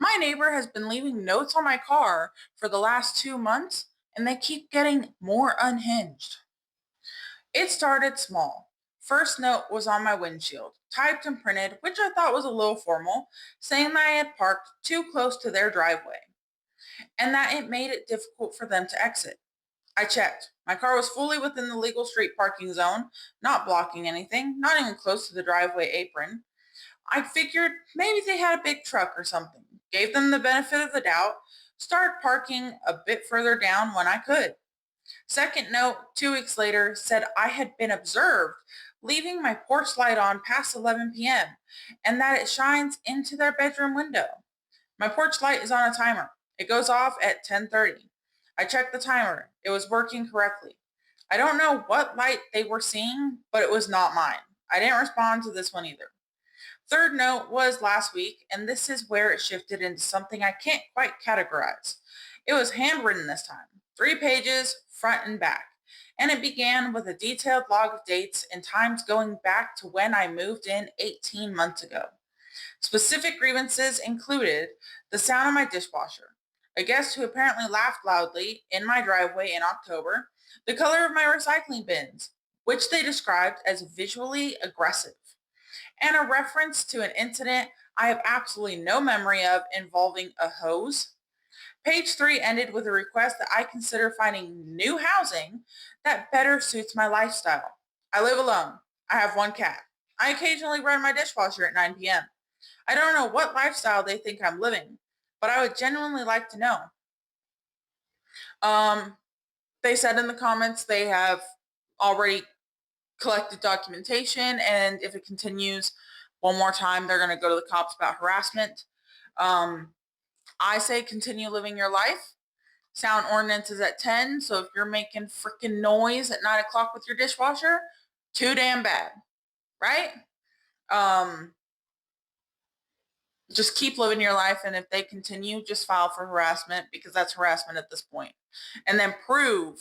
My neighbor has been leaving notes on my car for the last 2 months, and they keep getting more unhinged. It started small. First note was on my windshield, typed and printed, which I thought was a little formal, saying that I had parked too close to their driveway and that it made it difficult for them to exit. I checked. My car was fully within the legal street parking zone, not blocking anything, not even close to the driveway apron. I figured maybe they had a big truck or something. Gave them the benefit of the doubt, started parking a bit further down when I could. Second note, 2 weeks later, said I had been observed leaving my porch light on past 11 p.m. and that it shines into their bedroom window. My porch light is on a timer. It goes off at 10:30. I checked the timer. It was working correctly. I don't know what light they were seeing, but it was not mine. I didn't respond to this one either. Third note was last week, and this is where it shifted into something I can't quite categorize. It was handwritten this time, 3 pages, front and back. And it began with a detailed log of dates and times going back to when I moved in 18 months ago. Specific grievances included the sound of my dishwasher, a guest who apparently laughed loudly in my driveway in October, the color of my recycling bins, which they described as visually aggressive, and a reference to an incident I have absolutely no memory of involving a hose. Page 3 ended with a request that I consider finding new housing that better suits my lifestyle. I live alone. I have one cat. I occasionally run my dishwasher at 9 p.m. I don't know what lifestyle they think I'm living, but I would genuinely like to know. Um, they said in the comments they have already collected documentation, and if it continues one more time, they're going to go to the cops about harassment. Um, I say continue living your life. Sound ordinance is at 10, so if you're making freaking noise at 9 o'clock with your dishwasher, too damn bad, right? Um, just keep living your life, and if they continue, just file for harassment because that's harassment at this point. And then prove,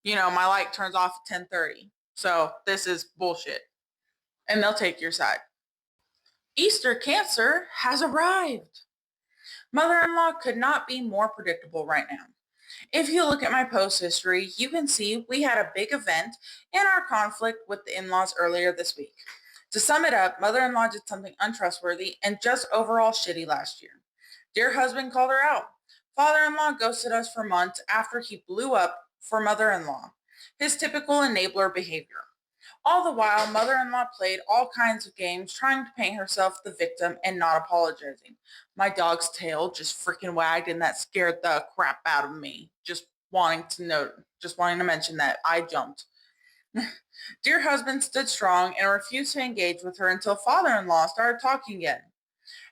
my light turns off at 10:30. So this is bullshit. And they'll take your side. Easter cancer has arrived. Mother-in-law could not be more predictable right now. If you look at my post history, you can see we had a big event in our conflict with the in-laws earlier this week. To sum it up, mother-in-law did something untrustworthy and just overall shitty last year. Dear husband called her out. Father-in-law ghosted us for months after he blew up for mother-in-law. His typical enabler behavior. All the while, mother-in-law played all kinds of games trying to paint herself the victim and not apologizing. My dog's tail just freaking wagged and that scared the crap out of me. Just wanting to mention that I jumped. Dear husband stood strong and refused to engage with her until father-in-law started talking again.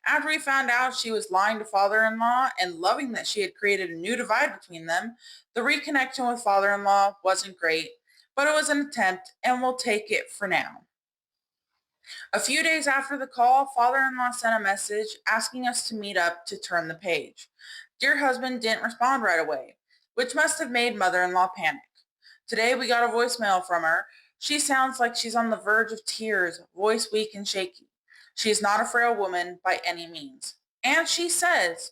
After he found out she was lying to father-in-law and loving that she had created a new divide between them, the reconnection with father-in-law wasn't great, but it was an attempt and we'll take it for now. A few days after the call, father-in-law sent a message asking us to meet up to turn the page. Dear husband didn't respond right away, which must have made mother-in-law panic. Today we got a voicemail from her. She sounds like she's on the verge of tears, voice weak and shaky. She is not a frail woman by any means. And she says,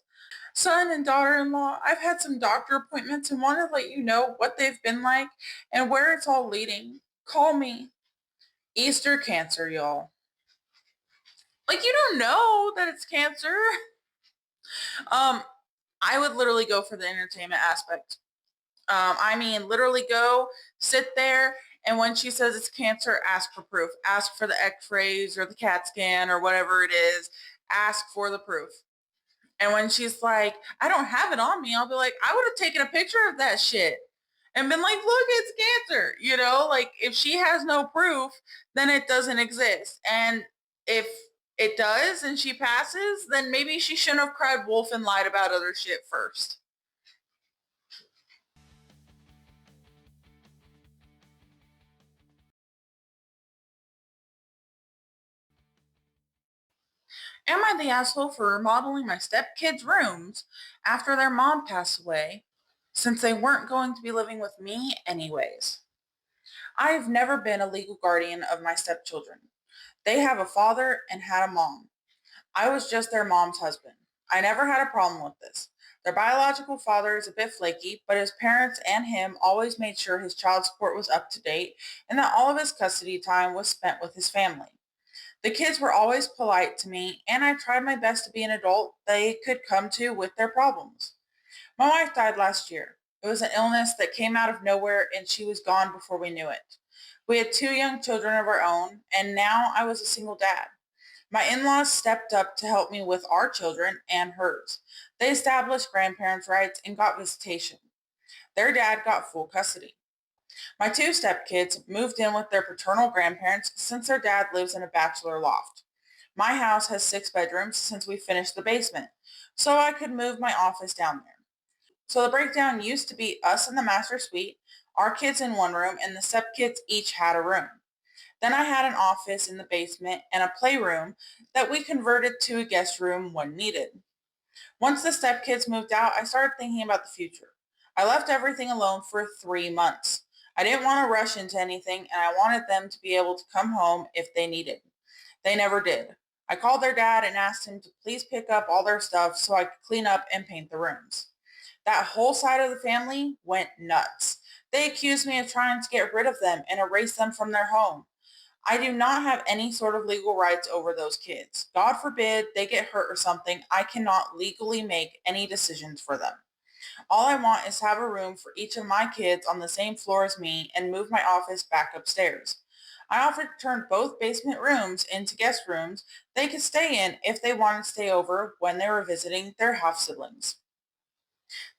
son and daughter-in-law, I've had some doctor appointments and want to let you know what they've been like and where it's all leading. Call me. Easter cancer, y'all. Like, you don't know that it's cancer. Um, I would literally go for the entertainment aspect. Literally go sit there, and when she says it's cancer, ask for proof. Ask for the x-rays or the CAT scan or whatever it is. Ask for the proof. And when she's like, I don't have it on me, I'll be like, I would have taken a picture of that shit and been like, look, it's cancer. Like if she has no proof, then it doesn't exist. And if it does and she passes, then maybe she shouldn't have cried wolf and lied about other shit first. Am I the asshole for remodeling my stepkids' rooms after their mom passed away, since they weren't going to be living with me anyways? I've never been a legal guardian of my stepchildren. They have a father and had a mom. I was just their mom's husband. I never had a problem with this. Their biological father is a bit flaky, but his parents and him always made sure his child support was up to date and that all of his custody time was spent with his family. The kids were always polite to me, and I tried my best to be an adult they could come to with their problems. My wife died last year. It was an illness that came out of nowhere, and she was gone before we knew it. We had two young children of our own, and now I was a single dad. My in-laws stepped up to help me with our children and hers. They established grandparents' rights and got visitation. Their dad got full custody. My two stepkids moved in with their paternal grandparents since their dad lives in a bachelor loft. My house has 6 bedrooms since we finished the basement, so I could move my office down there. So the breakdown used to be us in the master suite, our kids in one room, and the stepkids each had a room. Then I had an office in the basement and a playroom that we converted to a guest room when needed. Once the stepkids moved out, I started thinking about the future. I left everything alone for 3 months. I didn't want to rush into anything, and I wanted them to be able to come home if they needed. They never did. I called their dad and asked him to please pick up all their stuff so I could clean up and paint the rooms. That whole side of the family went nuts. They accused me of trying to get rid of them and erase them from their home. I do not have any sort of legal rights over those kids. God forbid they get hurt or something. I cannot legally make any decisions for them. All I want is to have a room for each of my kids on the same floor as me and move my office back upstairs. I offered to turn both basement rooms into guest rooms they could stay in if they wanted to stay over when they were visiting their half siblings.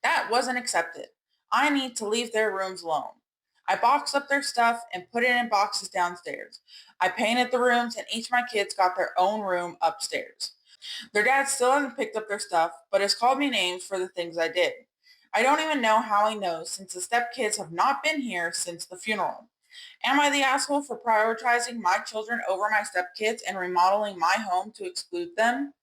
That wasn't accepted. I need to leave their rooms alone. I boxed up their stuff and put it in boxes downstairs. I painted the rooms and each of my kids got their own room upstairs. Their dad still hasn't picked up their stuff, but has called me names for the things I did. I don't even know how he knows since the stepkids have not been here since the funeral. Am I the asshole for prioritizing my children over my stepkids and remodeling my home to exclude them?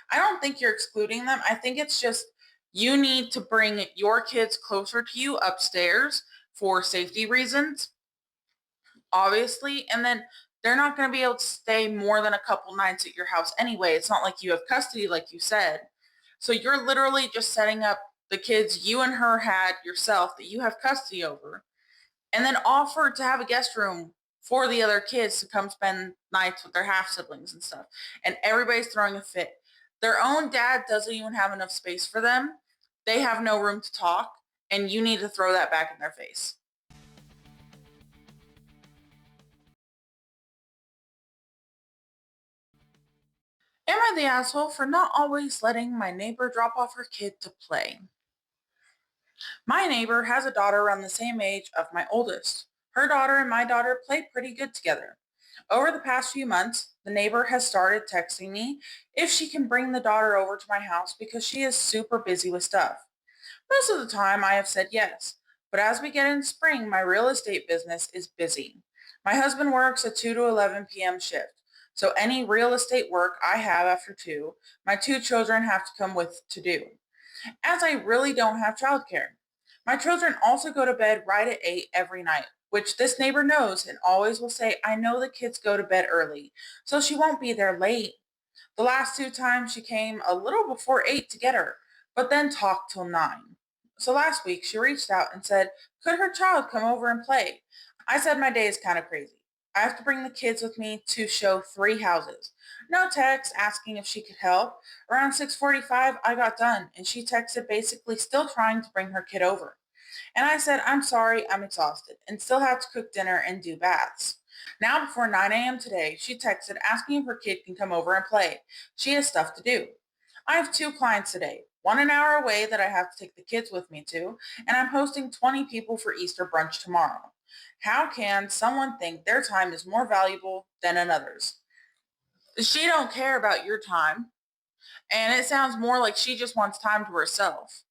I don't think you're excluding them. I think it's just you need to bring your kids closer to you upstairs for safety reasons, obviously. And then they're not going to be able to stay more than a couple nights at your house anyway. It's not like you have custody, like you said. So you're literally just setting up the kids you and her had yourself that you have custody over and then offer to have a guest room for the other kids to come spend nights with their half siblings and stuff. And everybody's throwing a fit. Their own dad doesn't even have enough space for them. They have no room to talk, and you need to throw that back in their face. Am I the asshole for not always letting my neighbor drop off her kid to play? My neighbor has a daughter around the same age of my oldest. Her daughter and my daughter play pretty good together. Over the past few months, the neighbor has started texting me if she can bring the daughter over to my house because she is super busy with stuff. Most of the time, I have said yes. But as we get into spring, my real estate business is busy. My husband works a 2 to 11 p.m. shift. So any real estate work I have after 2, my two children have to come with to do, as I really don't have childcare. My children also go to bed right at 8 every night, which this neighbor knows and always will say, I know the kids go to bed early, so she won't be there late. The last 2 times she came a little before 8 to get her, but then talked till 9. So last week she reached out and said, could her child come over and play? I said my day is kind of crazy. I have to bring the kids with me to show 3 houses. No text asking if she could help. Around 6:45 I got done and she texted basically still trying to bring her kid over. And I said, I'm sorry, I'm exhausted and still have to cook dinner and do baths. Now before 9 a.m. today, she texted asking if her kid can come over and play. She has stuff to do. I have 2 clients today, one an hour away that I have to take the kids with me to, and I'm hosting 20 people for Easter brunch tomorrow. How can someone think their time is more valuable than another's? She don't care about your time, and it sounds more like she just wants time to herself.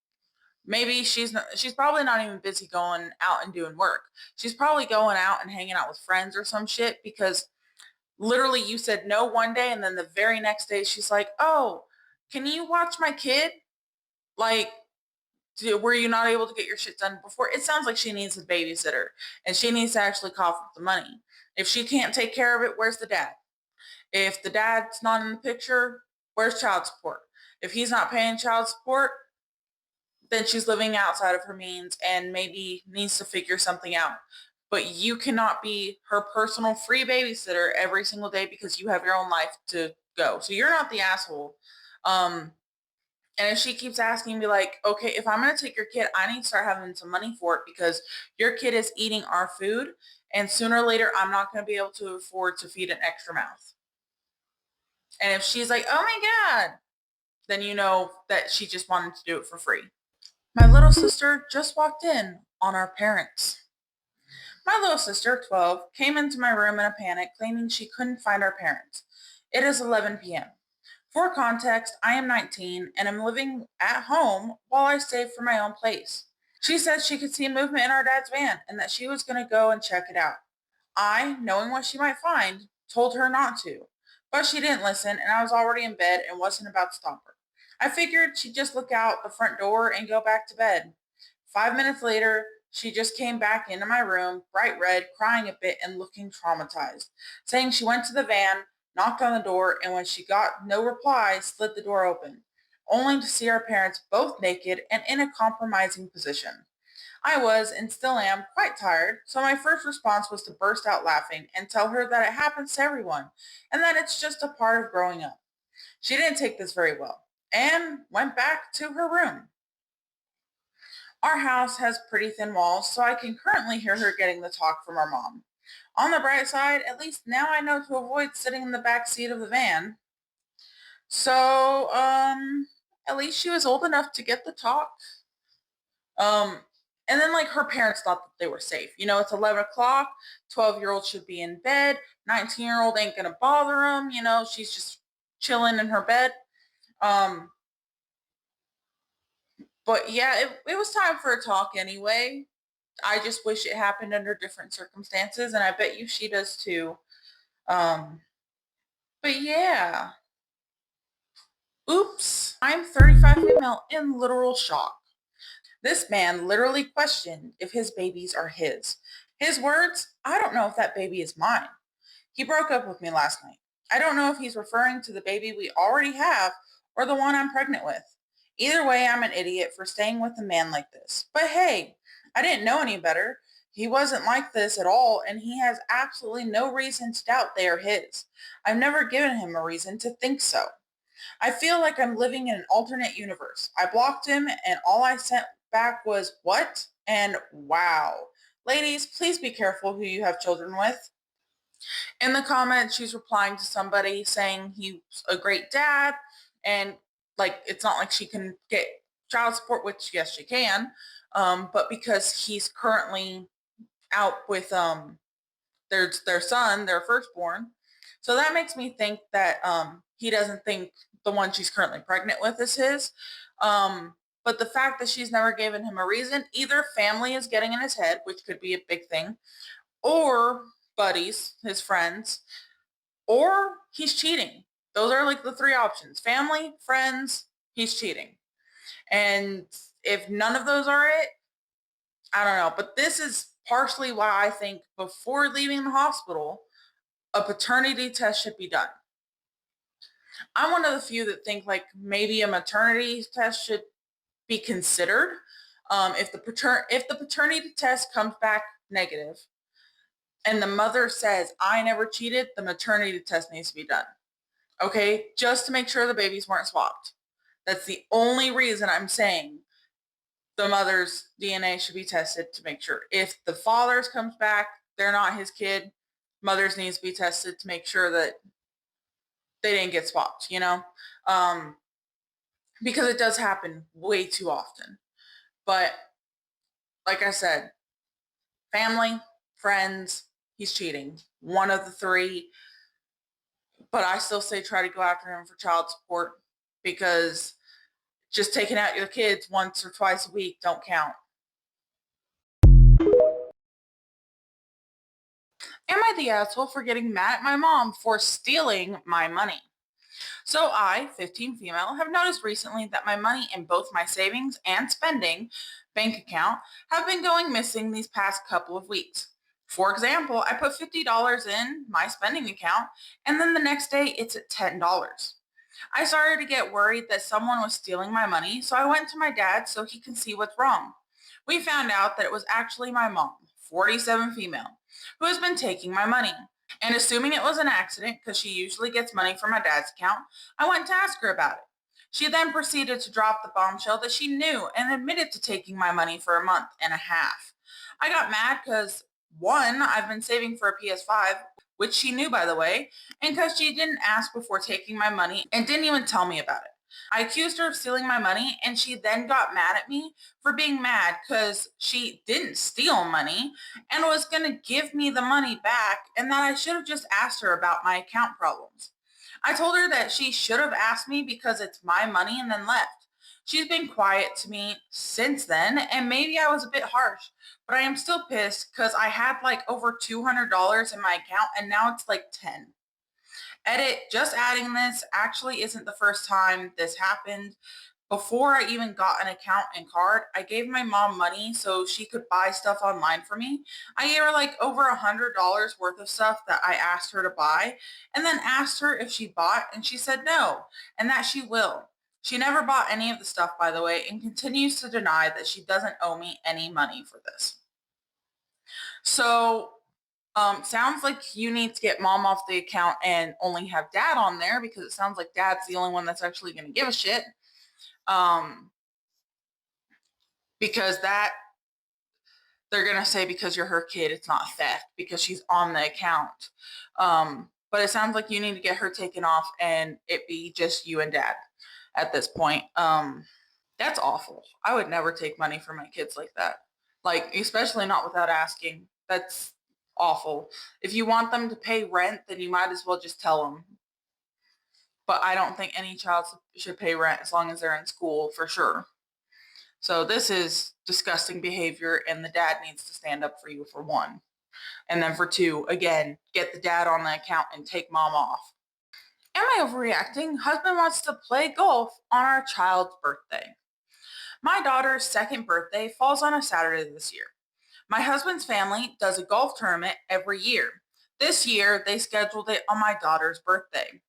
Maybe she's probably not even busy going out and doing work. She's probably going out and hanging out with friends or some shit because literally you said no one day and then the very next day she's like, "Oh, can you watch my kid?" Like, were you not able to get your shit done before? It sounds like she needs a babysitter and she needs to actually cough up the money. If she can't take care of it, where's the dad? If the dad's not in the picture, where's child support? If he's not paying child support, then she's living outside of her means and maybe needs to figure something out. But you cannot be her personal free babysitter every single day because you have your own life to go. So you're not the asshole. Um, and if she keeps asking me, like, okay, if I'm going to take your kid, I need to start having some money for it because your kid is eating our food. And sooner or later, I'm not going to be able to afford to feed an extra mouth. And if she's like, oh my God, then you know that she just wanted to do it for free. My little sister just walked in on our parents. My little sister, 12, came into my room in a panic, claiming she couldn't find our parents. It is 11 p.m. For context, I am 19 and am living at home while I save for my own place. She said she could see movement in our dad's van and that she was going to go and check it out. I, knowing what she might find, told her not to, but she didn't listen and I was already in bed and wasn't about to stop her. I figured she'd just look out the front door and go back to bed. 5 minutes later, she just came back into my room, bright red, crying a bit and looking traumatized, saying she went to the van, knocked on the door, and when she got no reply, slid the door open, only to see our parents both naked and in a compromising position. I was, and still am, quite tired, so my first response was to burst out laughing and tell her that it happens to everyone, and that it's just a part of growing up. She didn't take this very well, and went back to her room. Our house has pretty thin walls, so I can currently hear her getting the talk from our mom. On the bright side, at least now I know to avoid sitting in the back seat of the van. So, at least she was old enough to get the talk. Um, and then like her parents thought that they were safe. You know, it's 11 o'clock. 12-year-old should be in bed. 19-year-old ain't gonna bother them. You know, she's just chilling in her bed. Um, but yeah, it was time for a talk anyway. I just wish it happened under different circumstances, and I bet you she does too. Um, but yeah, oops, I'm 35 female in literal shock. This man literally questioned if his babies are his. His words, I don't know if that baby is mine. He broke up with me last night. I don't know if he's referring to the baby we already have or the one I'm pregnant with. Either way, I'm an idiot for staying with a man like this. But hey, I didn't know any better. He wasn't like this at all, and he has absolutely no reason to doubt they are his. I've never given him a reason to think so. I feel like I'm living in an alternate universe. I blocked him, and all I sent back was, what? And wow. Ladies, please be careful who you have children with. In the comments, she's replying to somebody saying he's a great dad, and like it's not like she can get child support, which yes, she can, but because he's currently out with their son, their firstborn. So that makes me think that he doesn't think the one she's currently pregnant with is his. But the fact that she's never given him a reason, either family is getting in his head, which could be a big thing, or buddies, his friends, or he's cheating. Those are like the three options: family, friends, he's cheating. And if none of those are it, I don't know. But this is partially why I think before leaving the hospital, a paternity test should be done. I'm one of the few that think like maybe a maternity test should be considered. If the paternity test comes back negative and the mother says I never cheated, the maternity test needs to be done. Okay, just to make sure the babies weren't swapped. That's the only reason I'm saying the mother's DNA should be tested to make sure. If the father's comes back, they're not his kid, mother's needs to be tested to make sure that they didn't get swapped, you know? Um, because it does happen way too often. But like I said, family, friends, he's cheating. One of the three. But I still say try to go after him for child support because just taking out your kids once or twice a week don't count. Am I the asshole for getting mad at my mom for stealing my money? So I, 15 female, have noticed recently that my money in both my savings and spending bank account have been going missing these past couple of weeks. For example, I put $50 in my spending account and then the next day it's at $10. I started to get worried that someone was stealing my money, so I went to my dad so he can see what's wrong. We found out that it was actually my mom, 47 female, who has been taking my money. And assuming it was an accident, because she usually gets money from my dad's account, I went to ask her about it. She then proceeded to drop the bombshell that she knew and admitted to taking my money for a month and a half. I got mad because, one, I've been saving for a PS5, which she knew, by the way, and because she didn't ask before taking my money and didn't even tell me about it. I accused her of stealing my money, and she then got mad at me for being mad because she didn't steal money and was going to give me the money back, and that I should have just asked her about my account problems. I told her that she should have asked me because it's my money and then left. She's been quiet to me since then, and maybe I was a bit harsh, but I am still pissed because I had like over $200 in my account and now it's like 10. Edit, just adding this actually isn't the first time this happened. Before I even got an account and card, I gave my mom money so she could buy stuff online for me. I gave her like over $100 worth of stuff that I asked her to buy, and then asked her if she bought, and she said no, and that she will. She never bought any of the stuff, by the way, and continues to deny that she doesn't owe me any money for this. So, sounds like you need to get mom off the account and only have dad on there, because it sounds like dad's the only one that's actually going to give a shit. Um, because that they're going to say because you're her kid, it's not theft because she's on the account. But it sounds like you need to get her taken off and it be just you and dad at this point. That's awful. I would never take money from my kids like that. Like, especially not without asking. That's awful. If you want them to pay rent, then you might as well just tell them. But I don't think any child should pay rent as long as they're in school, for sure. So this is disgusting behavior, and the dad needs to stand up for you, for one. And then for two, again, get the dad on the account and take mom off. Am I overreacting? Husband wants to play golf on our child's birthday. My daughter's second birthday falls on a Saturday this year. My husband's family does a golf tournament every year. This year, they scheduled it on my daughter's birthday.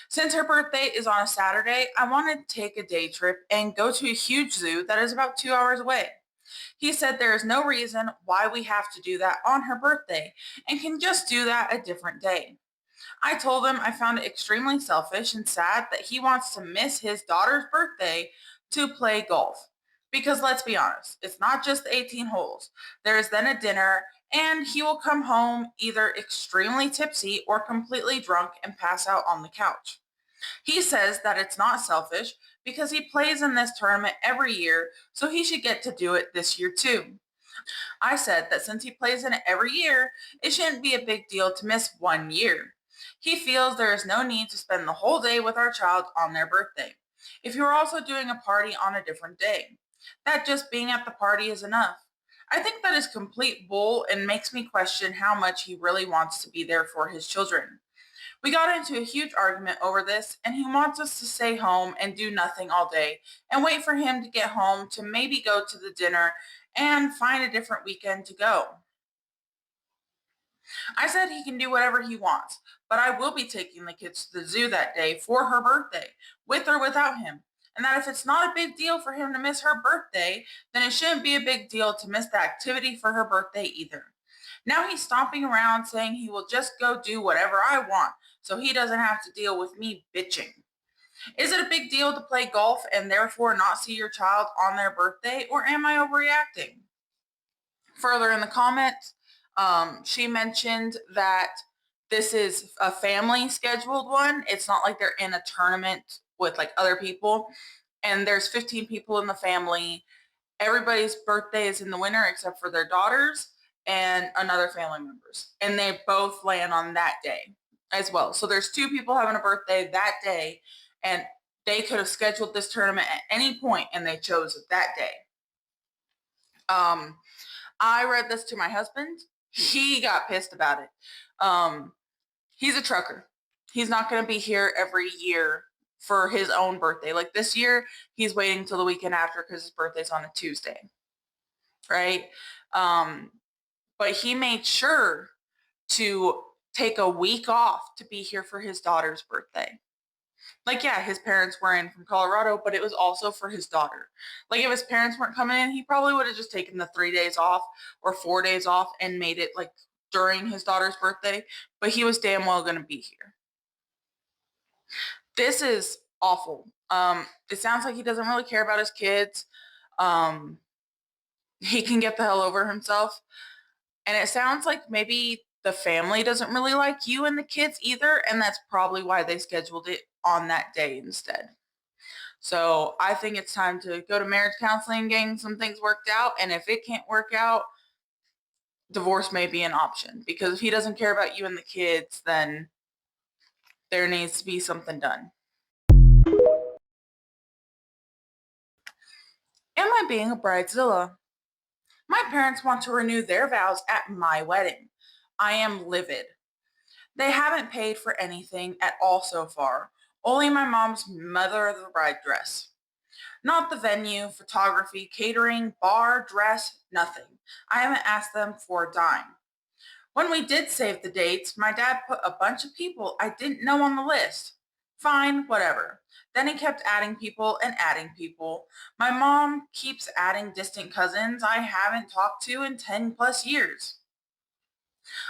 Since her birthday is on a Saturday, I wanted to take a day trip and go to a huge zoo that is about 2 hours away. He said there is no reason why we have to do that on her birthday and can just do that a different day. I told him I found it extremely selfish and sad that he wants to miss his daughter's birthday to play golf. Because let's be honest, it's not just the 18 holes. There is then a dinner, and he will come home either extremely tipsy or completely drunk and pass out on the couch. He says that it's not selfish because he plays in this tournament every year, so he should get to do it this year too. I said that since he plays in it every year, it shouldn't be a big deal to miss 1 year. He feels there is no need to spend the whole day with our child on their birthday, if you are also doing a party on a different day. That just being at the party is enough. I think that is complete bull and makes me question how much he really wants to be there for his children. We got into a huge argument over this, and he wants us to stay home and do nothing all day and wait for him to get home to maybe go to the dinner and find a different weekend to go. I said he can do whatever he wants, but I will be taking the kids to the zoo that day for her birthday, with or without him. And that if it's not a big deal for him to miss her birthday, then it shouldn't be a big deal to miss the activity for her birthday either. Now he's stomping around saying he will just go do whatever I want, so he doesn't have to deal with me bitching. Is it a big deal to play golf and therefore not see your child on their birthday, or am I overreacting? Further in the comments, she mentioned that this is a family scheduled one. It's not like they're in a tournament with like other people. And there's 15 people in the family. Everybody's birthday is in the winter except for their daughters and another family members. And they both land on that day as well. So there's two people having a birthday that day, and they could have scheduled this tournament at any point and they chose it that day. I read this to my husband. He got pissed about it. He's a trucker. He's not going to be here every year for his own birthday. Like this year, he's waiting till the weekend after because his birthday's on a Tuesday, right? Um, but he made sure to take a week off to be here for his daughter's birthday. Like, yeah, his parents were in from Colorado, but it was also for his daughter. Like, if his parents weren't coming in, he probably would have just taken the 3 days off or 4 days off and made it like during his daughter's birthday, but he was damn well going to be here. This is awful. It sounds like he doesn't really care about his kids. Um, he can get the hell over himself. And it sounds like maybe the family doesn't really like you and the kids either, and that's probably why they scheduled it on that day instead. So I think it's time to go to marriage counseling, getting some things worked out. And if it can't work out, divorce may be an option. Because if he doesn't care about you and the kids, then there needs to be something done. Am I being a bridezilla? My parents want to renew their vows at my wedding. I am livid. They haven't paid for anything at all so far, only my mom's mother of the bride dress. Not the venue, photography, catering, bar, dress, nothing. I haven't asked them for a dime. When we did save the dates, my dad put a bunch of people I didn't know on the list. Fine, whatever. Then he kept adding people and adding people. My mom keeps adding distant cousins I haven't talked to in 10 plus years.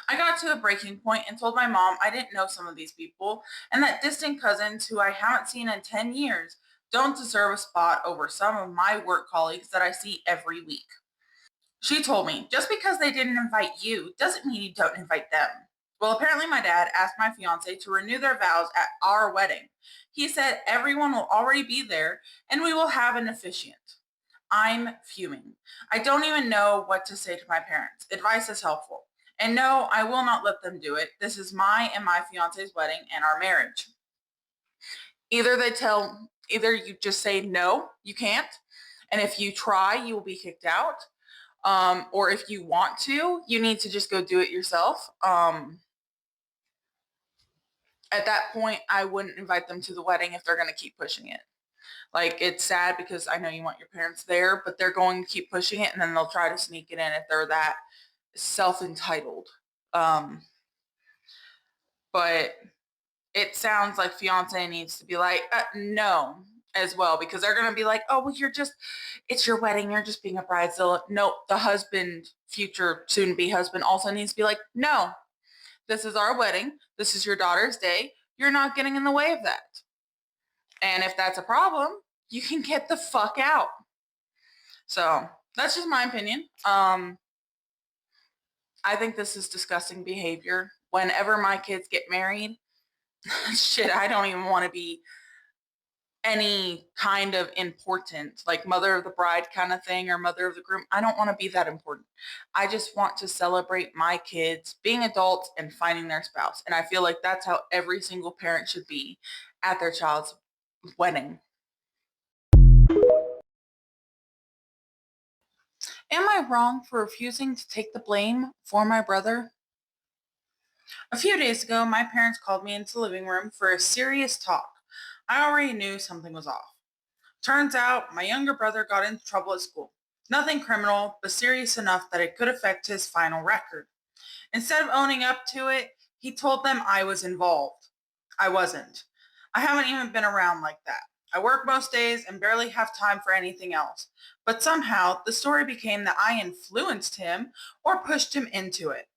I got to a breaking point and told my mom I didn't know some of these people and that distant cousins who I haven't seen in 10 years don't deserve a spot over some of my work colleagues that I see every week. She told me, just because they didn't invite you doesn't mean you don't invite them. Well, apparently my dad asked my fiance to renew their vows at our wedding. He said everyone will already be there and we will have an officiant. I'm fuming. I don't even know what to say to my parents. Advice is helpful. And no, I will not let them do it. This is my and my fiance's wedding and our marriage. Either you just say no, you can't. And if you try, you will be kicked out. Or if you want to, you need to just go do it yourself. At that point, I wouldn't invite them to the wedding if they're going to keep pushing it. Like, it's sad because I know you want your parents there, but they're going to keep pushing it and then they'll try to sneak it in if they're that self-entitled. Um, but it sounds like fiance needs to be like, no, as well, because they're going to be like, oh, well, it's your wedding. You're just being a bridezilla. No, the husband, future soon be husband, also needs to be like, no, this is our wedding. This is your daughter's day. You're not getting in the way of that. And if that's a problem, you can get the fuck out. So that's just my opinion. I think this is disgusting behavior. Whenever my kids get married, shit, I don't even want to be any kind of important, like mother of the bride kind of thing or mother of the groom. I don't want to be that important. I just want to celebrate my kids being adults and finding their spouse. And I feel like that's how every single parent should be at their child's wedding. Am I wrong for refusing to take the blame for my brother? A few days ago, my parents called me into the living room for a serious talk. I already knew something was off. Turns out my younger brother got into trouble at school. Nothing criminal, but serious enough that it could affect his final record. Instead of owning up to it, he told them I was involved. I wasn't. I haven't even been around like that. I work most days and barely have time for anything else. But somehow, the story became that I influenced him or pushed him into it.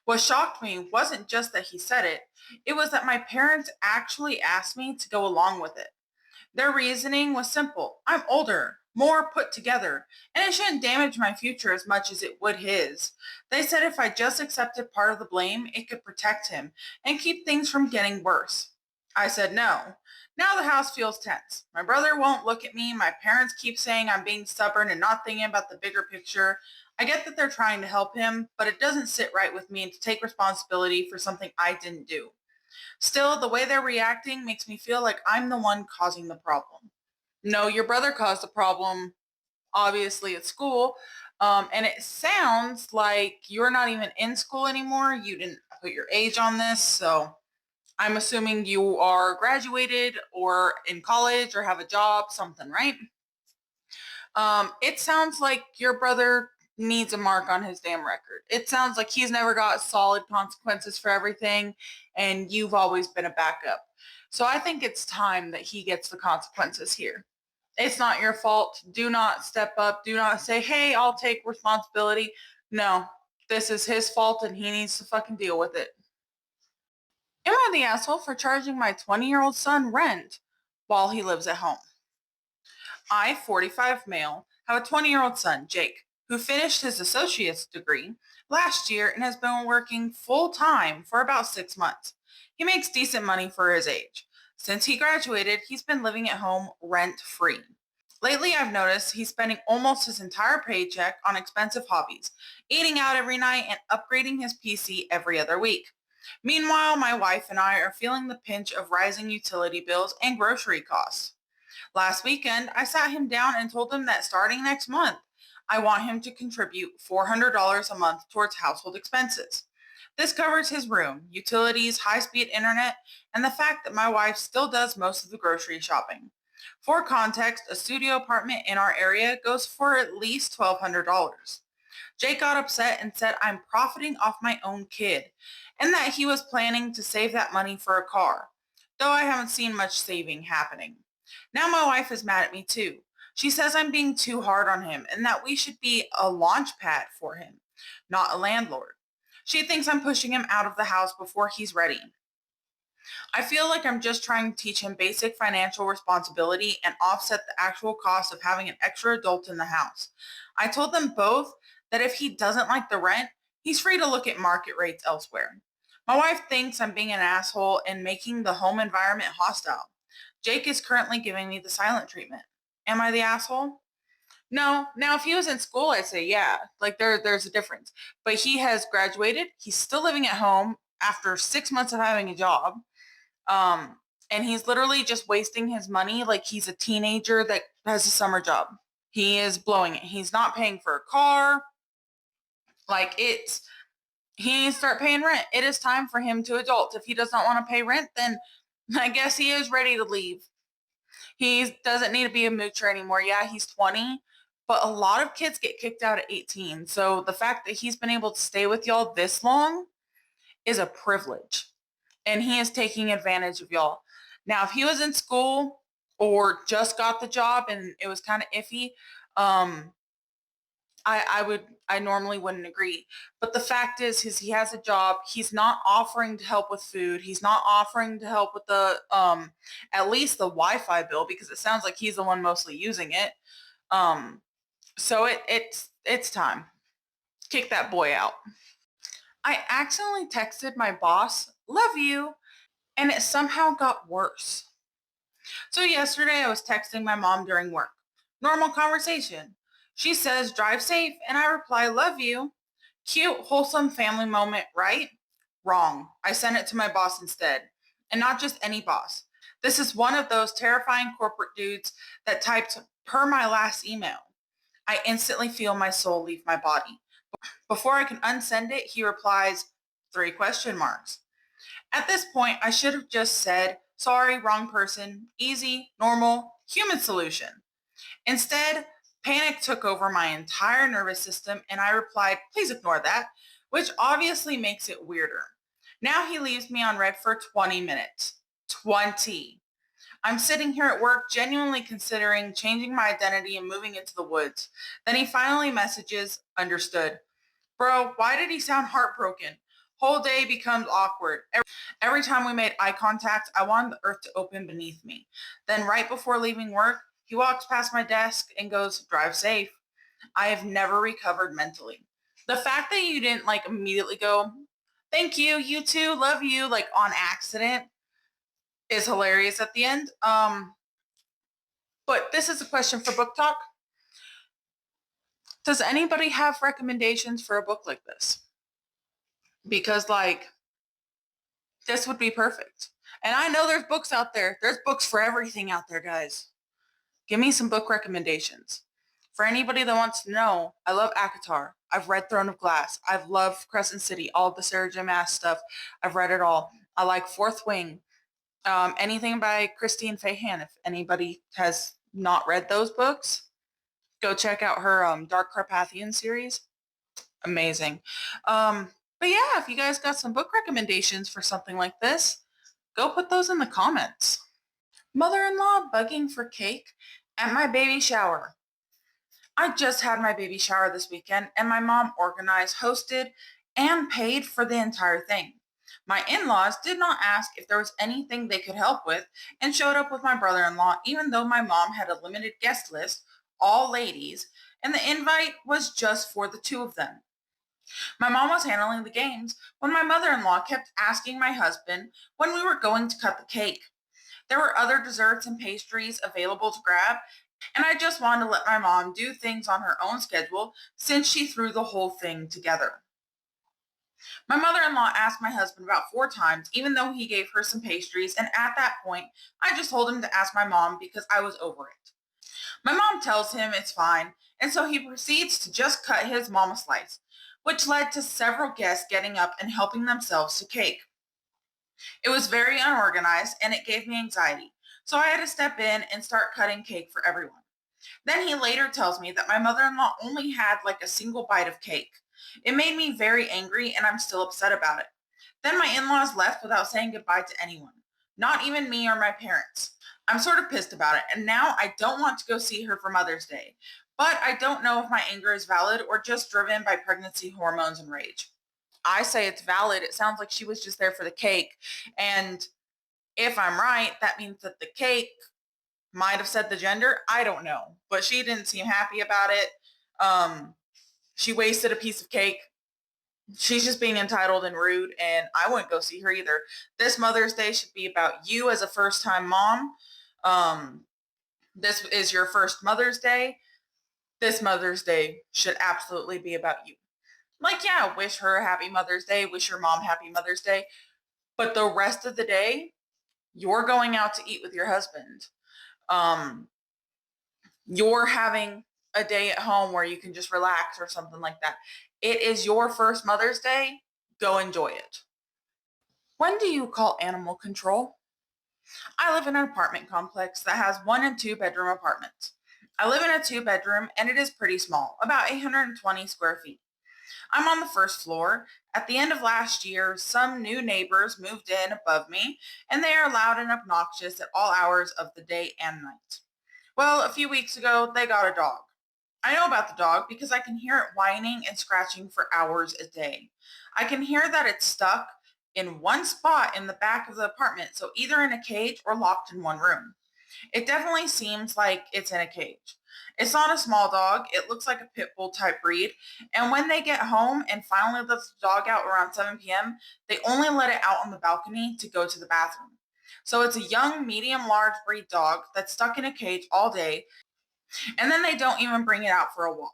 What shocked me wasn't just that he said it, it was that my parents actually asked me to go along with it. Their reasoning was simple. I'm older, more put together, and it shouldn't damage my future as much as it would his. They said if I just accepted part of the blame, it could protect him and keep things from getting worse. I said no. Now the house feels tense. My brother won't look at me. My parents keep saying I'm being stubborn and not thinking about the bigger picture. I get that they're trying to help him, but it doesn't sit right with me to take responsibility for something I didn't do. Still, the way they're reacting makes me feel like I'm the one causing the problem. No, your brother caused the problem, obviously, at school. And it sounds like you're not even in school anymore. You didn't put your age on this. So I'm assuming you are graduated or in college or have a job, something, right? It sounds like your brother needs a mark on his damn record. It sounds like he's never got solid consequences for everything, and you've always been a backup. So I think it's time that he gets the consequences here. It's not your fault. Do not step up. Do not say, hey, I'll take responsibility. No, this is his fault and he needs to fucking deal with it. Am I the asshole for charging my 20-year-old son rent while he lives at home? I, 45 male, have a 20-year-old son, Jake, who finished his associate's degree last year and has been working full time for about 6 months. He makes decent money for his age. Since he graduated, he's been living at home rent free. Lately, I've noticed he's spending almost his entire paycheck on expensive hobbies, eating out every night and upgrading his PC every other week. Meanwhile, my wife and I are feeling the pinch of rising utility bills and grocery costs. Last weekend, I sat him down and told him that starting next month, I want him to contribute $400 a month towards household expenses. This covers his room, utilities, high-speed internet, and the fact that my wife still does most of the grocery shopping. For context, a studio apartment in our area goes for at least $1,200. Jake got upset and said I'm profiting off my own kid and that he was planning to save that money for a car, though I haven't seen much saving happening. Now my wife is mad at me too. She says I'm being too hard on him and that we should be a launch pad for him, not a landlord. She thinks I'm pushing him out of the house before he's ready. I feel like I'm just trying to teach him basic financial responsibility and offset the actual cost of having an extra adult in the house. I told them both that if he doesn't like the rent, he's free to look at market rates elsewhere. My wife thinks I'm being an asshole and making the home environment hostile. Jake is currently giving me the silent treatment. Am I the asshole? No. Now, if he was in school, I'd say, yeah, like there's a difference. But he has graduated. He's still living at home after 6 months of having a job. Um, and he's literally just wasting his money like he's a teenager that has a summer job. He is blowing it. He's not paying for a car. He needs to start paying rent. It is time for him to adult. If he does not want to pay rent, then I guess he is ready to leave. He doesn't need to be a moocher anymore. Yeah, he's 20, but a lot of kids get kicked out at 18. So the fact that he's been able to stay with y'all this long is a privilege. And he is taking advantage of y'all. Now, if he was in school or just got the job and it was kind of iffy, um, I normally wouldn't agree. But the fact is he has a job. He's not offering to help with food. He's not offering to help with the at least the Wi-Fi bill because it sounds like he's the one mostly using it. Um, so it's time. Kick that boy out. I accidentally texted my boss, "Love you," and it somehow got worse. So yesterday I was texting my mom during work. Normal conversation. She says, "Drive safe," and I reply, "Love you." Cute, wholesome family moment, right? Wrong. I sent it to my boss instead. And not just any boss. This is one of those terrifying corporate dudes that typed per my last email. I instantly feel my soul leave my body. Before I can unsend it, he replies, three question marks. At this point, I should have just said, sorry, wrong person, easy, normal, human solution. Instead, panic took over my entire nervous system and I replied, please ignore that, which obviously makes it weirder. Now he leaves me on red for 20 minutes. 20. I'm sitting here at work genuinely considering changing my identity and moving into the woods. Then he finally messages, understood. Bro, why did he sound heartbroken? Whole day becomes awkward. Every time we made eye contact, I wanted the earth to open beneath me. Then right before leaving work, he walks past my desk and goes, drive safe. I have never recovered mentally. The fact that you didn't like immediately go, thank you, you too, love you, like on accident is hilarious at the end. But this is a question for book talk. Does anybody have recommendations for a book like this? Because like this would be perfect. And I know there's books out there. There's books for everything out there, guys. Give me some book recommendations. For anybody that wants to know, I love ACOTAR. I've read Throne of Glass. I've loved Crescent City, all the Sarah J. Maas stuff. I've read it all. I like Fourth Wing. Anything by Christine Fahan. If anybody has not read those books, go check out her Dark Carpathian series. Amazing. But yeah, if you guys got some book recommendations for something like this, Go put those in the comments. Mother-in-law bugging for cake at my baby shower. I just had my baby shower this weekend and my mom organized, hosted, and paid for the entire thing. My in-laws did not ask if there was anything they could help with and showed up with my brother-in-law even though my mom had a limited guest list, all ladies, and the invite was just for the two of them. My mom was handling the games when my mother-in-law kept asking my husband when we were going to cut the cake. There were other desserts and pastries available to grab, and I just wanted to let my mom do things on her own schedule since she threw the whole thing together. My mother-in-law asked my husband about 4 times, even though he gave her some pastries, and at that point, I just told him to ask my mom because I was over it. My mom tells him it's fine, and so he proceeds to just cut his mom a slice, which led to several guests getting up and helping themselves to cake. It was very unorganized and it gave me anxiety, so I had to step in and start cutting cake for everyone. Then he later tells me that my mother-in-law only had like a single bite of cake. It made me very angry and I'm still upset about it. Then my in-laws left without saying goodbye to anyone, not even me or my parents. I'm sort of pissed about it and now I don't want to go see her for Mother's Day. But I don't know if my anger is valid or just driven by pregnancy hormones and rage. I say it's valid. It sounds like she was just there for the cake. And if I'm right, that means that the cake might have said the gender. I don't know. But she didn't seem happy about it. She wasted a piece of cake. She's just being entitled and rude, and I wouldn't go see her either. This Mother's Day should be about you as a first-time mom. This is your first Mother's Day. This Mother's Day should absolutely be about you. Like, yeah, wish her a happy Mother's Day, wish your mom happy Mother's Day. But the rest of the day, you're going out to eat with your husband. Um, you're having a day at home where you can just relax or something like that. It is your first Mother's Day. Go enjoy it. When do you call animal control? I live in an apartment complex that has 1 and 2 bedroom apartments. I live in a 2 bedroom and it is pretty small, about 820 square feet. I'm on the first floor. At the end of last year, some new neighbors moved in above me, and they are loud and obnoxious at all hours of the day and night. Well, a few weeks ago, they got a dog. I know about the dog because I can hear it whining and scratching for hours a day. I can hear that it's stuck in one spot in the back of the apartment, so either in a cage or locked in one room. It definitely seems like it's in a cage. It's not a small dog. It looks like a pit bull type breed. And when they get home and finally let the dog out around 7 p.m., they only let it out on the balcony to go to the bathroom. So it's a young, medium, large breed dog that's stuck in a cage all day, and then they don't even bring it out for a walk.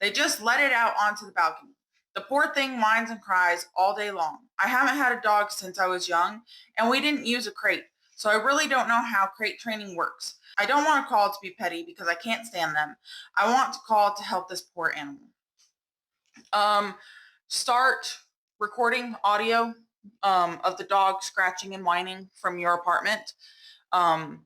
They just let it out onto the balcony. The poor thing whines and cries all day long. I haven't had a dog since I was young, and we didn't use a crate, so I really don't know how crate training works. I don't want to call to be petty because I can't stand them. I want to call to help this poor animal. Start recording audio of the dog scratching and whining from your apartment. And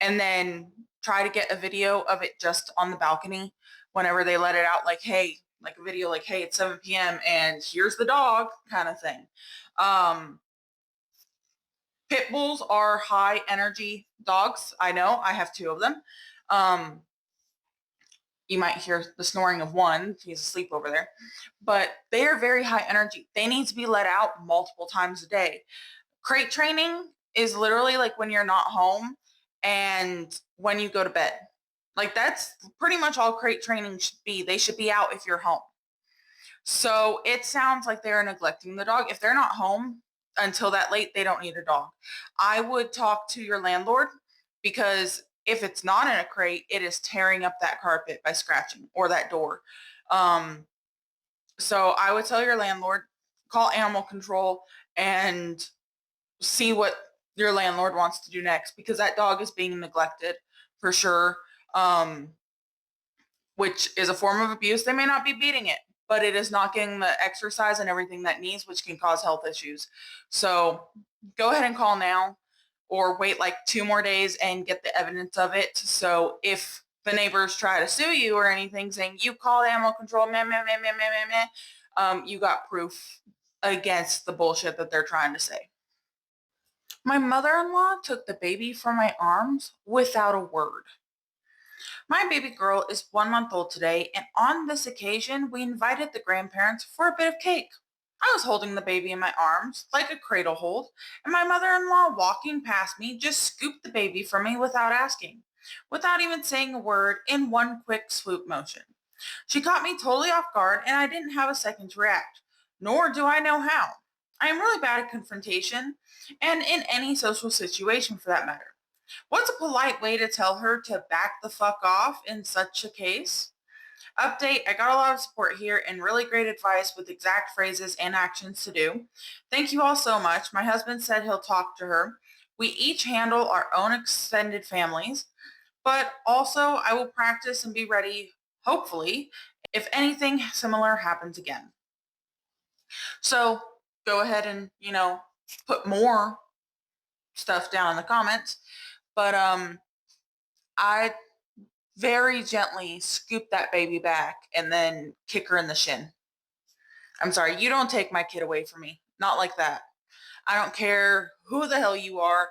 then try to get a video of it just on the balcony whenever they let it out, like, hey, like a video like, hey, it's 7 p.m. and here's the dog kind of thing. Pit bulls are high energy dogs. I know, I have 2 of them. You might hear the snoring of one. He's asleep over there. But they are very high energy. They need to be let out multiple times a day. Crate training is literally like when you're not home and when you go to bed. Like that's pretty much all crate training should be. They should be out if you're home. So it sounds like they're neglecting the dog. If they're not home until that late, they don't need a dog. I would talk to your landlord because if it's not in a crate, it is tearing up that carpet by scratching or that door. So I would tell your landlord, call animal control and see what your landlord wants to do next because that dog is being neglected for sure, which is a form of abuse. They may not be beating it, but it is not getting the exercise and everything that needs, which can cause health issues. So go ahead and call now or wait like 2 more days and get the evidence of it. So if the neighbors try to sue you or anything saying you called animal control, meh, meh, meh, meh, meh, meh, meh, you got proof against the bullshit that they're trying to say. My mother-in-law took the baby from my arms without a word. My baby girl is 1 month old today, and on this occasion, we invited the grandparents for a bit of cake. I was holding the baby in my arms, like a cradle hold, and my mother-in-law walking past me just scooped the baby from me without asking, without even saying a word, in one quick swoop motion. She caught me totally off guard, and I didn't have a second to react, nor do I know how. I am really bad at confrontation, and in any social situation for that matter. What's a polite way to tell her to back the fuck off in such a case? Update, I got a lot of support here and really great advice with exact phrases and actions to do. Thank you all so much. My husband said he'll talk to her. We each handle our own extended families, but also I will practice and be ready, hopefully, if anything similar happens again. So go ahead and, put more stuff down in the comments. But I very gently scoop that baby back and then kick her in the shin. I'm sorry, you don't take my kid away from me. Not like that. I don't care who the hell you are.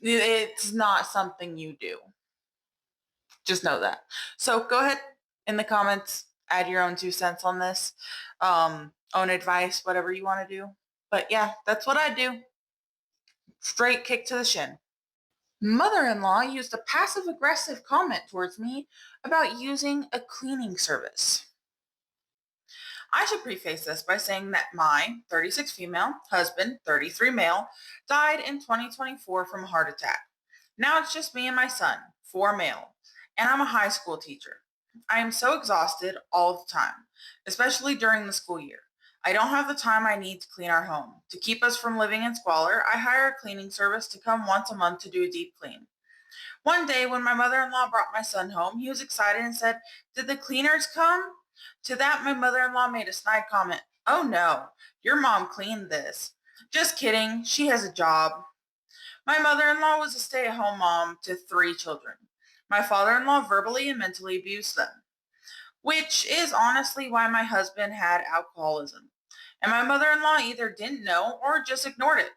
It's not something you do. Just know that. So go ahead in the comments, add your own 2 cents on this, own advice, whatever you want to do. But yeah, that's what I do. Straight kick to the shin. Mother-in-law used a passive-aggressive comment towards me about using a cleaning service. I should preface this by saying that my 36 female husband, 33 male, died in 2024 from a heart attack. Now it's just me and my son, 4 male, and I'm a high school teacher. I am so exhausted all the time, especially during the school year. I don't have the time I need to clean our home. To keep us from living in squalor, I hire a cleaning service to come once a month to do a deep clean. One day when my mother-in-law brought my son home, he was excited and said, "Did the cleaners come?" To that, my mother-in-law made a snide comment. "Oh no, your mom cleaned this." "Just kidding, she has a job." My mother-in-law was a stay-at-home mom to 3 children. My father-in-law verbally and mentally abused them, which is honestly why my husband had alcoholism. And my mother-in-law either didn't know or just ignored it.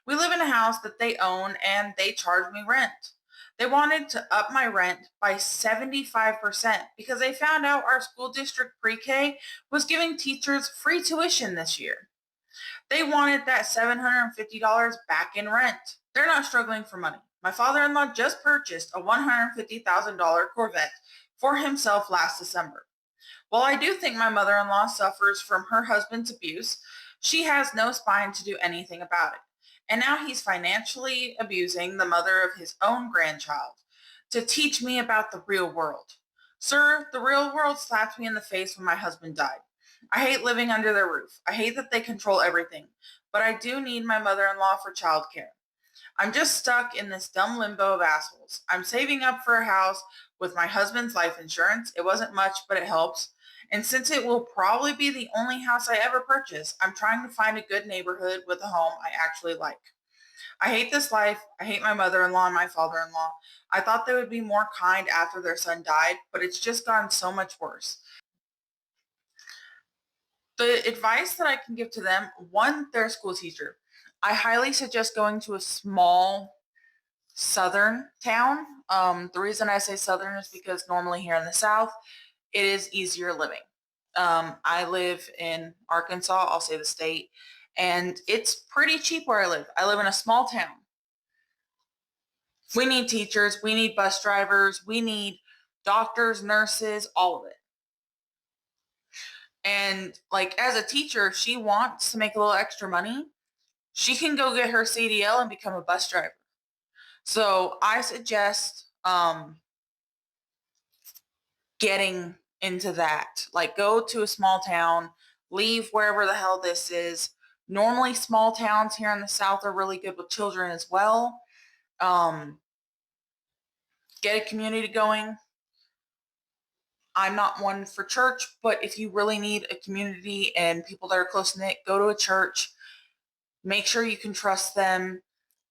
We live in a house that they own and they charge me rent. They wanted to up my rent by 75% because they found out our school district pre-K was giving teachers free tuition this year. They wanted that $750 back in rent. They're not struggling for money. My father-in-law just purchased a $150,000 Corvette for himself last December. While I do think my mother-in-law suffers from her husband's abuse, she has no spine to do anything about it. And now he's financially abusing the mother of his own grandchild to teach me about the real world. Sir, the real world slapped me in the face when my husband died. I hate living under their roof. I hate that they control everything. But I do need my mother-in-law for childcare. I'm just stuck in this dumb limbo of assholes. I'm saving up for a house with my husband's life insurance. It wasn't much, but it helps. And since it will probably be the only house I ever purchase, I'm trying to find a good neighborhood with a home I actually like. I hate this life. I hate my mother-in-law and my father-in-law. I thought they would be more kind after their son died, but it's just gotten so much worse. The advice that I can give to them, one, they're a school teacher. I highly suggest going to a small southern town. The reason I say southern is because normally here in the South, it is easier living. I live in Arkansas, I'll say the state, and it's pretty cheap where I live. I live in a small town. We need teachers, we need bus drivers, we need doctors, nurses, all of it. And like as a teacher, if she wants to make a little extra money, she can go get her CDL and become a bus driver. So I suggest getting into that. Like go to a small town, leave wherever the hell this is. Normally small towns here in the South are really good with children as well. Get a community going. I'm not one for church, but if you really need a community and people that are close knit, go to a church. Make sure you can trust them.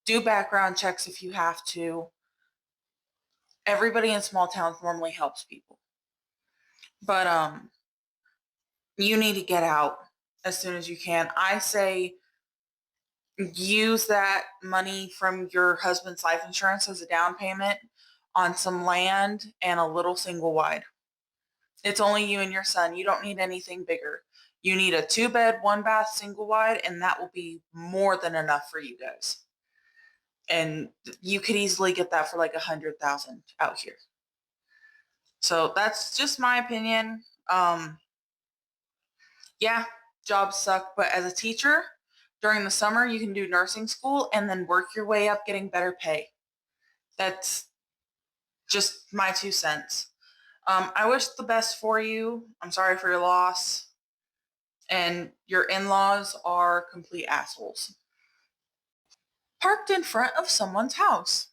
Do background checks if you have to. Everybody in small towns normally helps people. But you need to get out as soon as you can. I say use that money from your husband's life insurance as a down payment on some land and a little single wide. It's only you and your son. You don't need anything bigger. You need a 2 bed, 1 bath, single wide, and that will be more than enough for you guys. And you could easily get that for like 100,000 out here. So that's just my opinion. Yeah, jobs suck, but as a teacher, during the summer, you can do nursing school and then work your way up getting better pay. That's just my 2 cents. I wish the best for you. I'm sorry for your loss. And your in laws are complete assholes. Parked in front of someone's house.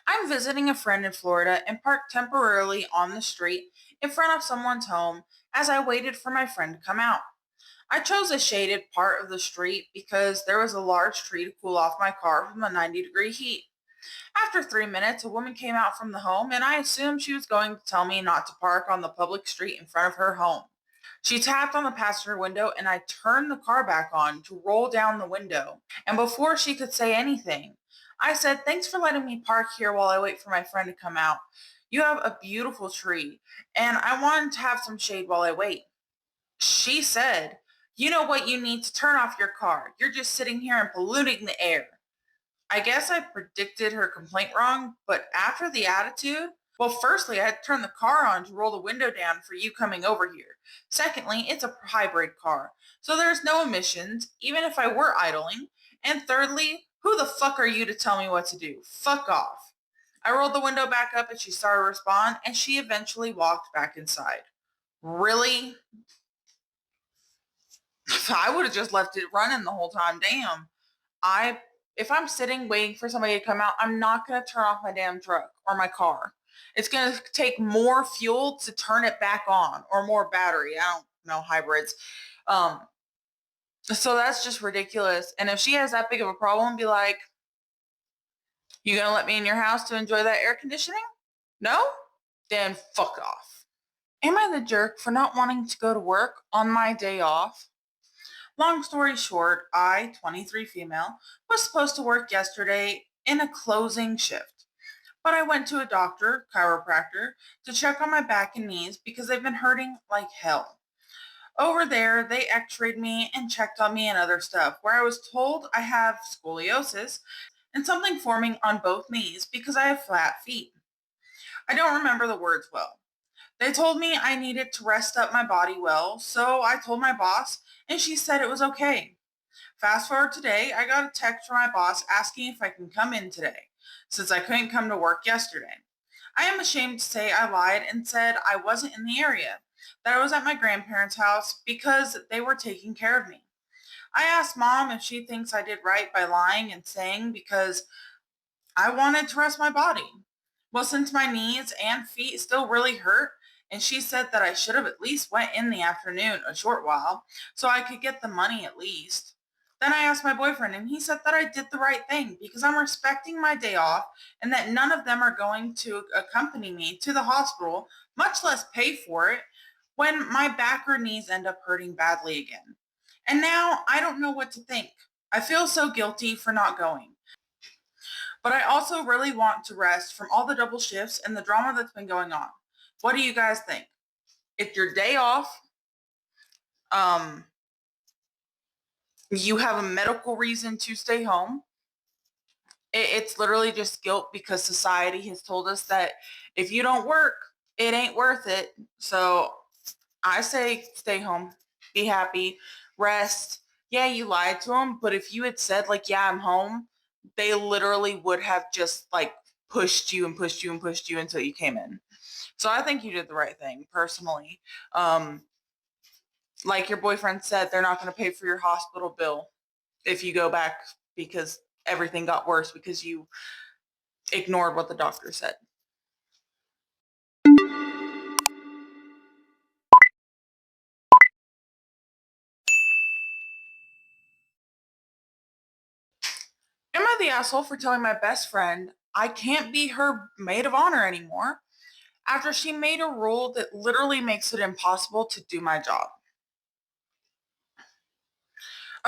I'm visiting a friend in Florida and parked temporarily on the street in front of someone's home as I waited for my friend to come out. I chose a shaded part of the street because there was a large tree to cool off my car from the 90-degree heat. After 3 minutes, a woman came out from the home, and I assumed she was going to tell me not to park on the public street in front of her home. She tapped on the passenger window, and I turned the car back on to roll down the window. And before she could say anything, I said, "Thanks for letting me park here while I wait for my friend to come out. You have a beautiful tree, and I wanted to have some shade while I wait." She said, "You know what? You need to turn off your car. You're just sitting here and polluting the air." I guess I predicted her complaint wrong, but after the attitude, well, firstly, I had to turn the car on to roll the window down for you coming over here. Secondly, it's a hybrid car, so there's no emissions, even if I were idling. And thirdly, who the fuck are you to tell me what to do? Fuck off. I rolled the window back up and she started to respond, and she eventually walked back inside. Really? I would have just left it running the whole time. Damn. I if I'm sitting waiting for somebody to come out, I'm not going to turn off my damn truck or my car. It's going to take more fuel to turn it back on or more battery. I don't know hybrids. Um, so that's just ridiculous. And if she has that big of a problem, be like, "You going to let me in your house to enjoy that air conditioning? No? Then fuck off." Am I the jerk for not wanting to go to work on my day off? Long story short, I, 23 female, was supposed to work yesterday in a closing shift. But I went to a doctor, chiropractor, to check on my back and knees because they've been hurting like hell. Over there, they x-rayed me and checked on me and other stuff, where I was told I have scoliosis and something forming on both knees because I have flat feet. I don't remember the words well. They told me I needed to rest up my body well, so I told my boss, and she said it was okay. Fast forward today, I got a text from my boss asking if I can come in today, since I couldn't come to work yesterday. I am ashamed to say I lied and said I wasn't in the area, that I was at my grandparents' house because they were taking care of me. I asked mom if she thinks I did right by lying and saying because I wanted to rest my body. Well, since my knees and feet still really hurt, and she said that I should have at least went in the afternoon a short while so I could get the money at least. Then I asked my boyfriend and he said that I did the right thing because I'm respecting my day off and that none of them are going to accompany me to the hospital, much less pay for it, when my back or knees end up hurting badly again. And now I don't know what to think. I feel so guilty for not going. But I also really want to rest from all the double shifts and the drama that's been going on. What do you guys think? If your day off, um, you have a medical reason to stay home, it's literally just guilt because society has told us that if you don't work, it ain't worth it. So I say stay home, be happy, rest. Yeah, you lied to them, but if you had said like, "Yeah, I'm home," they literally would have just like pushed you and pushed you and pushed you until you came in. So I think you did the right thing personally. Um, like your boyfriend said, they're not going to pay for your hospital bill if you go back because everything got worse because you ignored what the doctor said. Am I the asshole for telling my best friend I can't be her maid of honor anymore after she made a rule that literally makes it impossible to do my job?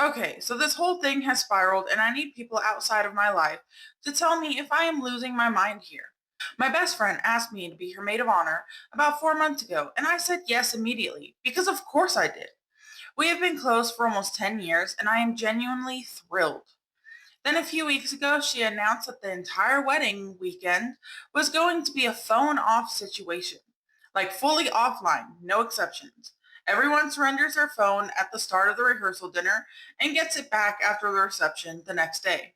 Okay, so this whole thing has spiraled, and I need people outside of my life to tell me if I am losing my mind here. My best friend asked me to be her maid of honor about 4 months ago, and I said yes immediately, because of course I did. We have been close for almost 10 years, and I am genuinely thrilled. Then a few weeks ago, she announced that the entire wedding weekend was going to be a phone off situation, like fully offline, no exceptions. Everyone surrenders their phone at the start of the rehearsal dinner and gets it back after the reception the next day.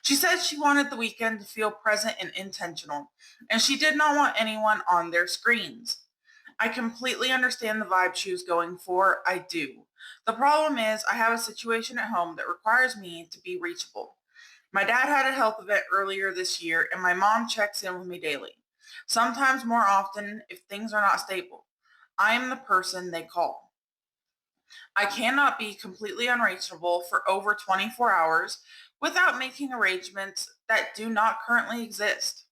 She said she wanted the weekend to feel present and intentional, and she did not want anyone on their screens. I completely understand the vibe she was going for. I do. The problem is, I have a situation at home that requires me to be reachable. My dad had a health event earlier this year, and my mom checks in with me daily, sometimes more often if things are not stable. I am the person they call. I cannot be completely unreachable for over 24 hours without making arrangements that do not currently exist.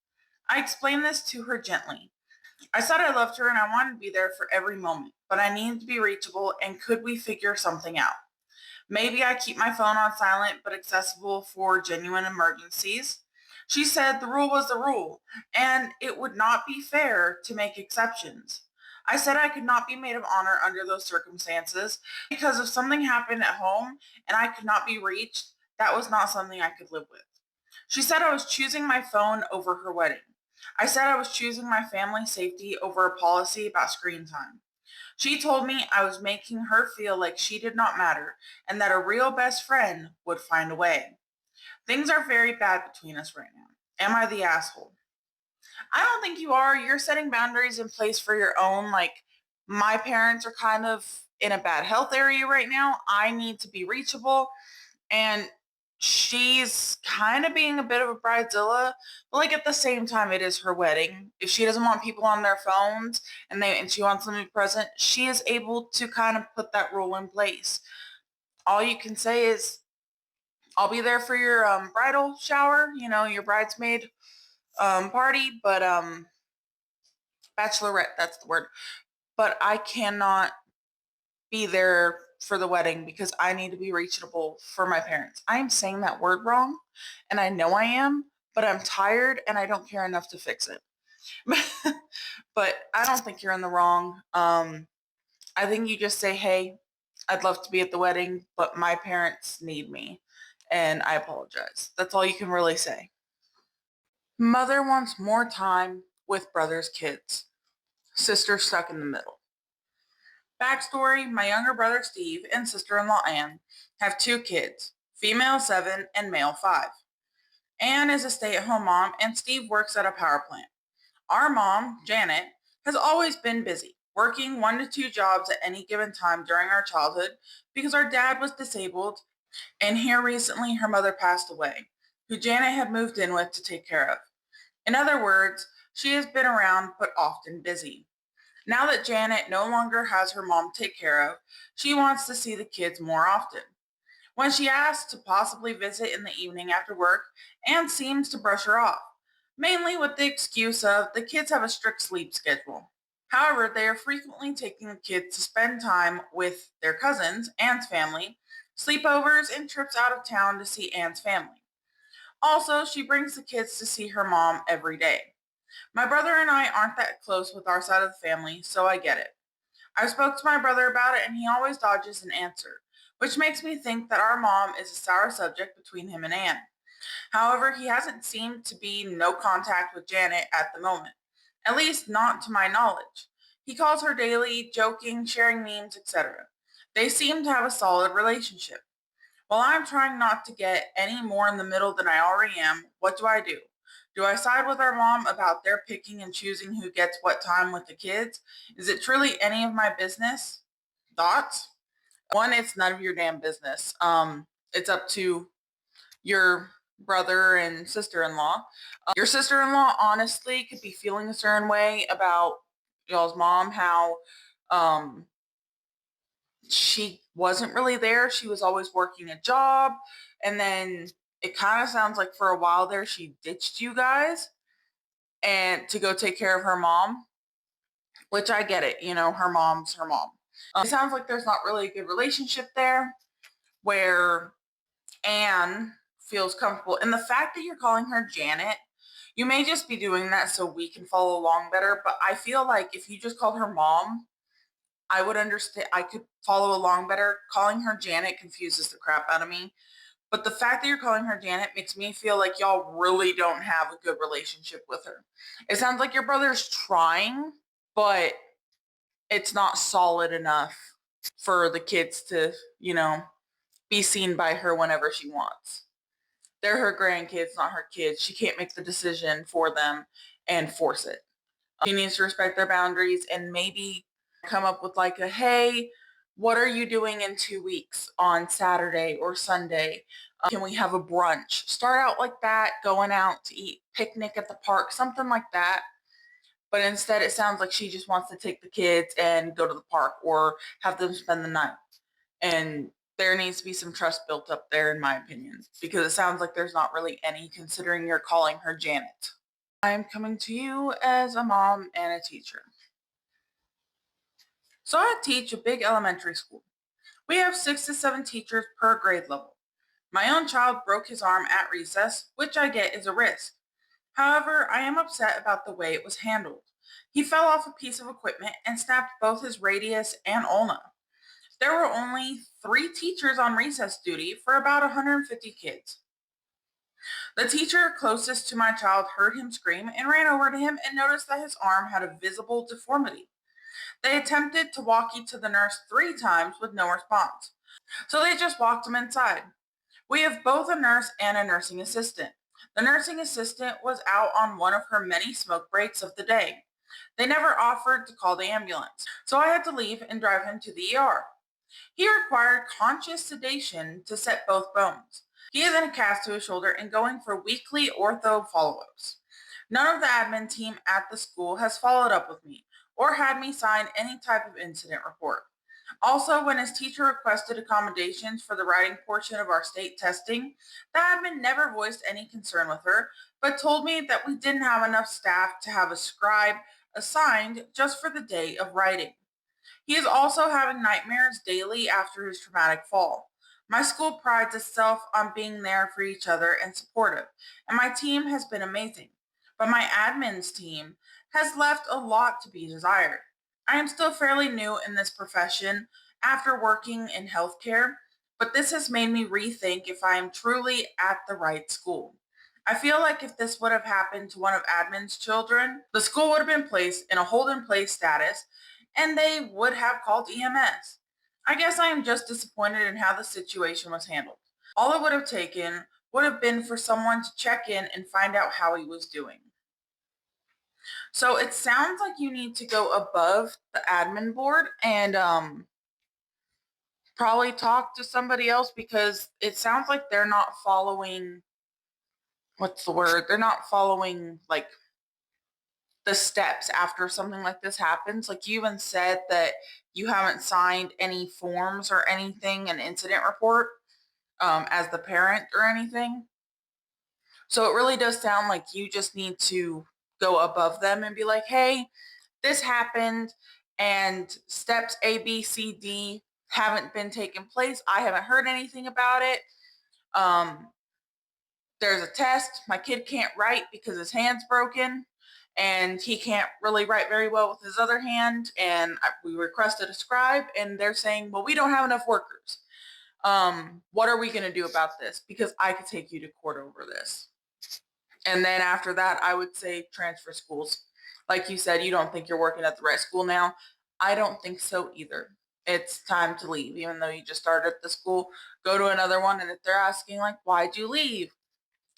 I explained this to her gently. I said I loved her and I wanted to be there for every moment, but I needed to be reachable, and could we figure something out? Maybe I keep my phone on silent but accessible for genuine emergencies. She said the rule was the rule, and it would not be fair to make exceptions. I said I could not be maid of honor under those circumstances because if something happened at home and I could not be reached, that was not something I could live with. She said I was choosing my phone over her wedding. I said I was choosing my family's safety over a policy about screen time. She told me I was making her feel like she did not matter and that a real best friend would find a way. Things are very bad between us right now. Am I the asshole? I don't think you are. You're setting boundaries in place for your own. Like, my parents are kind of in a bad health area right now. I need to be reachable. And she's kind of being a bit of a bridezilla, but like at the same time, it is her wedding. If she doesn't want people on their phones and she wants them to be present, she is able to kind of put that rule in place. All you can say is, I'll be there for your bridal shower, your bridesmaid party, but bachelorette, that's the word. But I cannot be there for the wedding because I need to be reachable for my parents. I am saying that word wrong, and I know I am, but I'm tired and I don't care enough to fix it. But I don't think you're in the wrong. I think you just say, hey, I'd love to be at the wedding, but my parents need me, and I apologize. That's all you can really say. Mother wants more time with brother's kids. Sister stuck in the middle. Backstory: my younger brother Steve and sister in law Anne have two kids, female 7 and male 5. Anne is a stay at home mom, and Steve works at a power plant. Our mom, Janet, has always been busy, working 1 to 2 jobs at any given time during our childhood because our dad was disabled, and here recently her mother passed away, who Janet had moved in with to take care of. In other words, she has been around but often busy. Now that Janet no longer has her mom to take care of, she wants to see the kids more often. When she asks to possibly visit in the evening after work, Anne seems to brush her off, mainly with the excuse of the kids have a strict sleep schedule. However, they are frequently taking the kids to spend time with their cousins, Anne's family, sleepovers, and trips out of town to see Anne's family. Also, she brings the kids to see her mom every day. My brother and I aren't that close with our side of the family, so I get it. I spoke to my brother about it and he always dodges an answer, which makes me think that our mom is a sour subject between him and Anne. However, he hasn't seemed to be no contact with Janet at the moment, at least not to my knowledge. He calls her daily, joking, sharing memes, etc. They seem to have a solid relationship. While I'm trying not to get any more in the middle than I already am, what do I do? Do I side with our mom about their picking and choosing who gets what time with the kids? Is it truly any of my business? Thoughts? One, it's none of your damn business. It's up to your brother and sister-in-law. Your sister-in-law honestly could be feeling a certain way about y'all's mom, how um, she wasn't really there. She was always working a job. And then it kind of sounds like for a while there, she ditched you guys and to go take care of her mom, which I get it. Her mom's her mom. It sounds like there's not really a good relationship there. where Anne feels comfortable. And the fact that you're calling her Janet, you may just be doing that so we can follow along better. But I feel like if you just called her mom, I would understand. I could follow along better. Calling her Janet confuses the crap out of me. But the fact that you're calling her Janet makes me feel like y'all really don't have a good relationship with her. It sounds like your brother's trying, but it's not solid enough for the kids to, be seen by her whenever she wants. They're her grandkids, not her kids. She can't make the decision for them and force it. She needs to respect their boundaries and maybe come up with like a, hey, what are you doing in 2 weeks on Saturday or Sunday? Can we have a brunch? Start out like that, going out to eat, picnic at the park, something like that. But instead, it sounds like she just wants to take the kids and go to the park or have them spend the night. And there needs to be some trust built up there, in my opinion, because it sounds like there's not really any, considering you're calling her Janet. I'm coming to you as a mom and a teacher. So I teach a big elementary school. We have 6 to 7 teachers per grade level. My own child broke his arm at recess, which I get is a risk. However, I am upset about the way it was handled. He fell off a piece of equipment and snapped both his radius and ulna. There were only 3 teachers on recess duty for about 150 kids. The teacher closest to my child heard him scream and ran over to him and noticed that his arm had a visible deformity. They attempted to walkie to the nurse 3 times with no response, so they just walked him inside. We have both a nurse and a nursing assistant. The nursing assistant was out on one of her many smoke breaks of the day. They never offered to call the ambulance, so I had to leave and drive him to the ER. He required conscious sedation to set both bones. He is in a cast to his shoulder and going for weekly ortho follow-ups. None of the admin team at the school has followed up with me or had me sign any type of incident report. Also, when his teacher requested accommodations for the writing portion of our state testing, the admin never voiced any concern with her, but told me that we didn't have enough staff to have a scribe assigned just for the day of writing. He is also having nightmares daily after his traumatic fall. My school prides itself on being there for each other and supportive, and my team has been amazing. But my admin's team has left a lot to be desired. I am still fairly new in this profession after working in healthcare, but this has made me rethink if I am truly at the right school. I feel like if this would have happened to one of admin's children, the school would have been placed in a hold in place status and they would have called EMS. I guess I am just disappointed in how the situation was handled. All it would have taken would have been for someone to check in and find out how he was doing. So it sounds like you need to go above the admin board and probably talk to somebody else because it sounds like they're not following, what's the word? They're not following like the steps after something like this happens. Like you even said that you haven't signed any forms or anything, an incident report, as the parent or anything. So it really does sound like you just need to go above them and be like, hey, this happened and steps A, B, C, D haven't been taken place. I haven't heard anything about it. Um, there's a test. My kid can't write because his hand's broken and he can't really write very well with his other hand. And we requested a scribe and they're saying, well, we don't have enough workers. What are we going to do about this? Because I could take you to court over this. And then after that, I would say transfer schools. Like you said, you don't think you're working at the right school now. I don't think so either. It's time to leave, even though you just started at the school. Go to another one, and if they're asking, like, why'd you leave?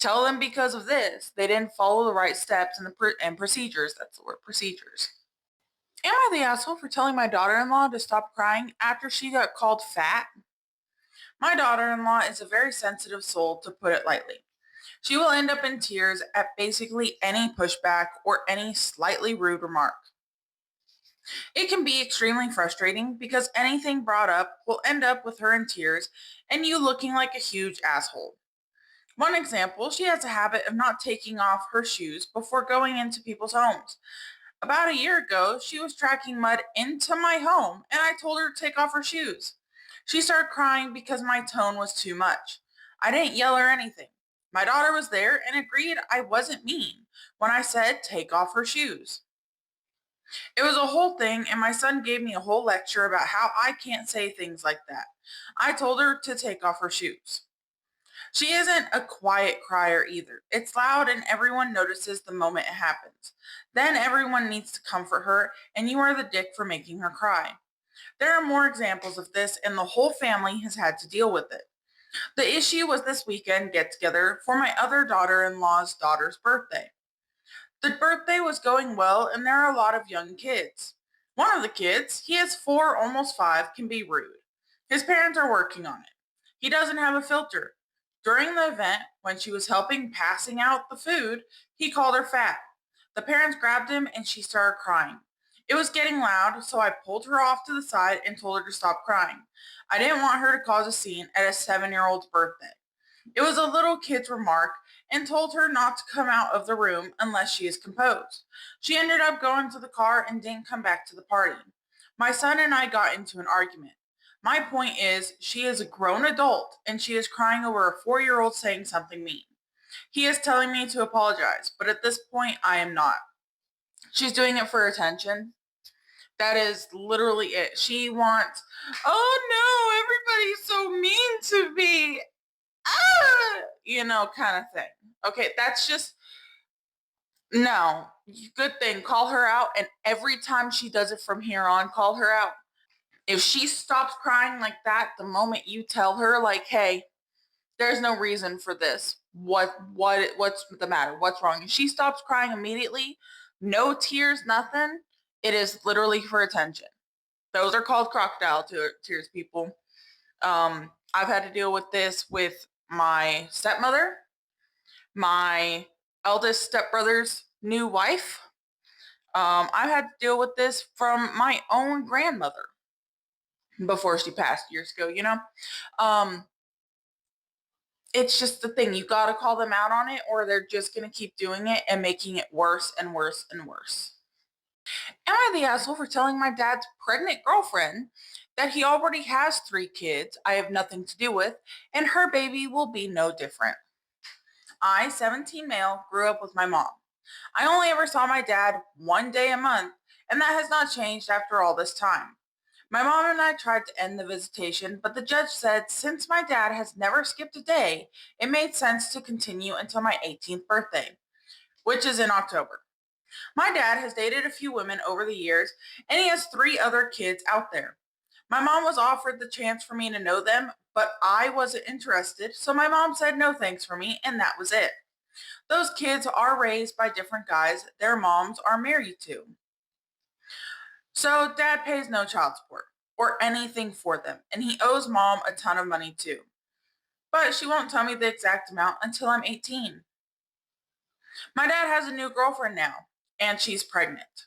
Tell them because of this. They didn't follow the right steps and procedures. That's the word, procedures. Am I the asshole for telling my daughter-in-law to stop crying after she got called fat? My daughter-in-law is a very sensitive soul, to put it lightly. She will end up in tears at basically any pushback or any slightly rude remark. It can be extremely frustrating because anything brought up will end up with her in tears and you looking like a huge asshole. One example, she has a habit of not taking off her shoes before going into people's homes. About a year ago, she was tracking mud into my home and I told her to take off her shoes. She started crying because my tone was too much. I didn't yell or anything. My daughter was there and agreed I wasn't mean when I said take off her shoes. It was a whole thing, and my son gave me a whole lecture about how I can't say things like that. I told her to take off her shoes. She isn't a quiet crier either. It's loud and everyone notices the moment it happens. Then everyone needs to comfort her, and you are the dick for making her cry. There are more examples of this, and the whole family has had to deal with it. The issue was this weekend get together for my other daughter in law's daughter's birthday. The birthday was going well, and there are a lot of young kids. One of the kids, he is 4, almost 5, can be rude. His parents are working on it. He doesn't have a filter. During the event, when she was helping passing out the food, he called her fat. The parents grabbed him and she started crying. It was getting loud, so I pulled her off to the side and told her to stop crying. I didn't want her to cause a scene at a 7-year-old's birthday. It was a little kid's remark and told her not to come out of the room unless she is composed. She ended up going to the car and didn't come back to the party. My son and I got into an argument. My point is, she is a grown adult and she is crying over a 4-year-old saying something mean. He is telling me to apologize, but at this point, I am not. She's doing it for attention. That is literally it. She wants, oh no, everybody's so mean to me. Kind of thing. Okay, that's just, no. Good thing. Call her out, and every time she does it from here on, call her out. If she stops crying like that the moment you tell her, like, hey, there's no reason for this. What's the matter? What's wrong? If she stops crying immediately, no tears, nothing, it is literally for attention. Those are called crocodile tears, people. I've had to deal with this with my stepmother, my eldest stepbrother's new wife. I've had to deal with this from my own grandmother before she passed years ago. Um, it's just the thing. You got to call them out on it, or they're just going to keep doing it and making it worse and worse and worse. Am I the asshole for telling my dad's pregnant girlfriend that he already has 3 kids I have nothing to do with, and her baby will be no different? I, 17 male, grew up with my mom. I only ever saw my dad one day a month, and that has not changed after all this time. My mom and I tried to end the visitation, but the judge said since my dad has never skipped a day, it made sense to continue until my 18th birthday, which is in October. My dad has dated a few women over the years, and he has 3 other kids out there. My mom was offered the chance for me to know them, but I wasn't interested, so my mom said no thanks for me, and that was it. Those kids are raised by different guys their moms are married to. So dad pays no child support or anything for them, and he owes mom a ton of money too. But she won't tell me the exact amount until I'm 18. My dad has a new girlfriend now, and she's pregnant.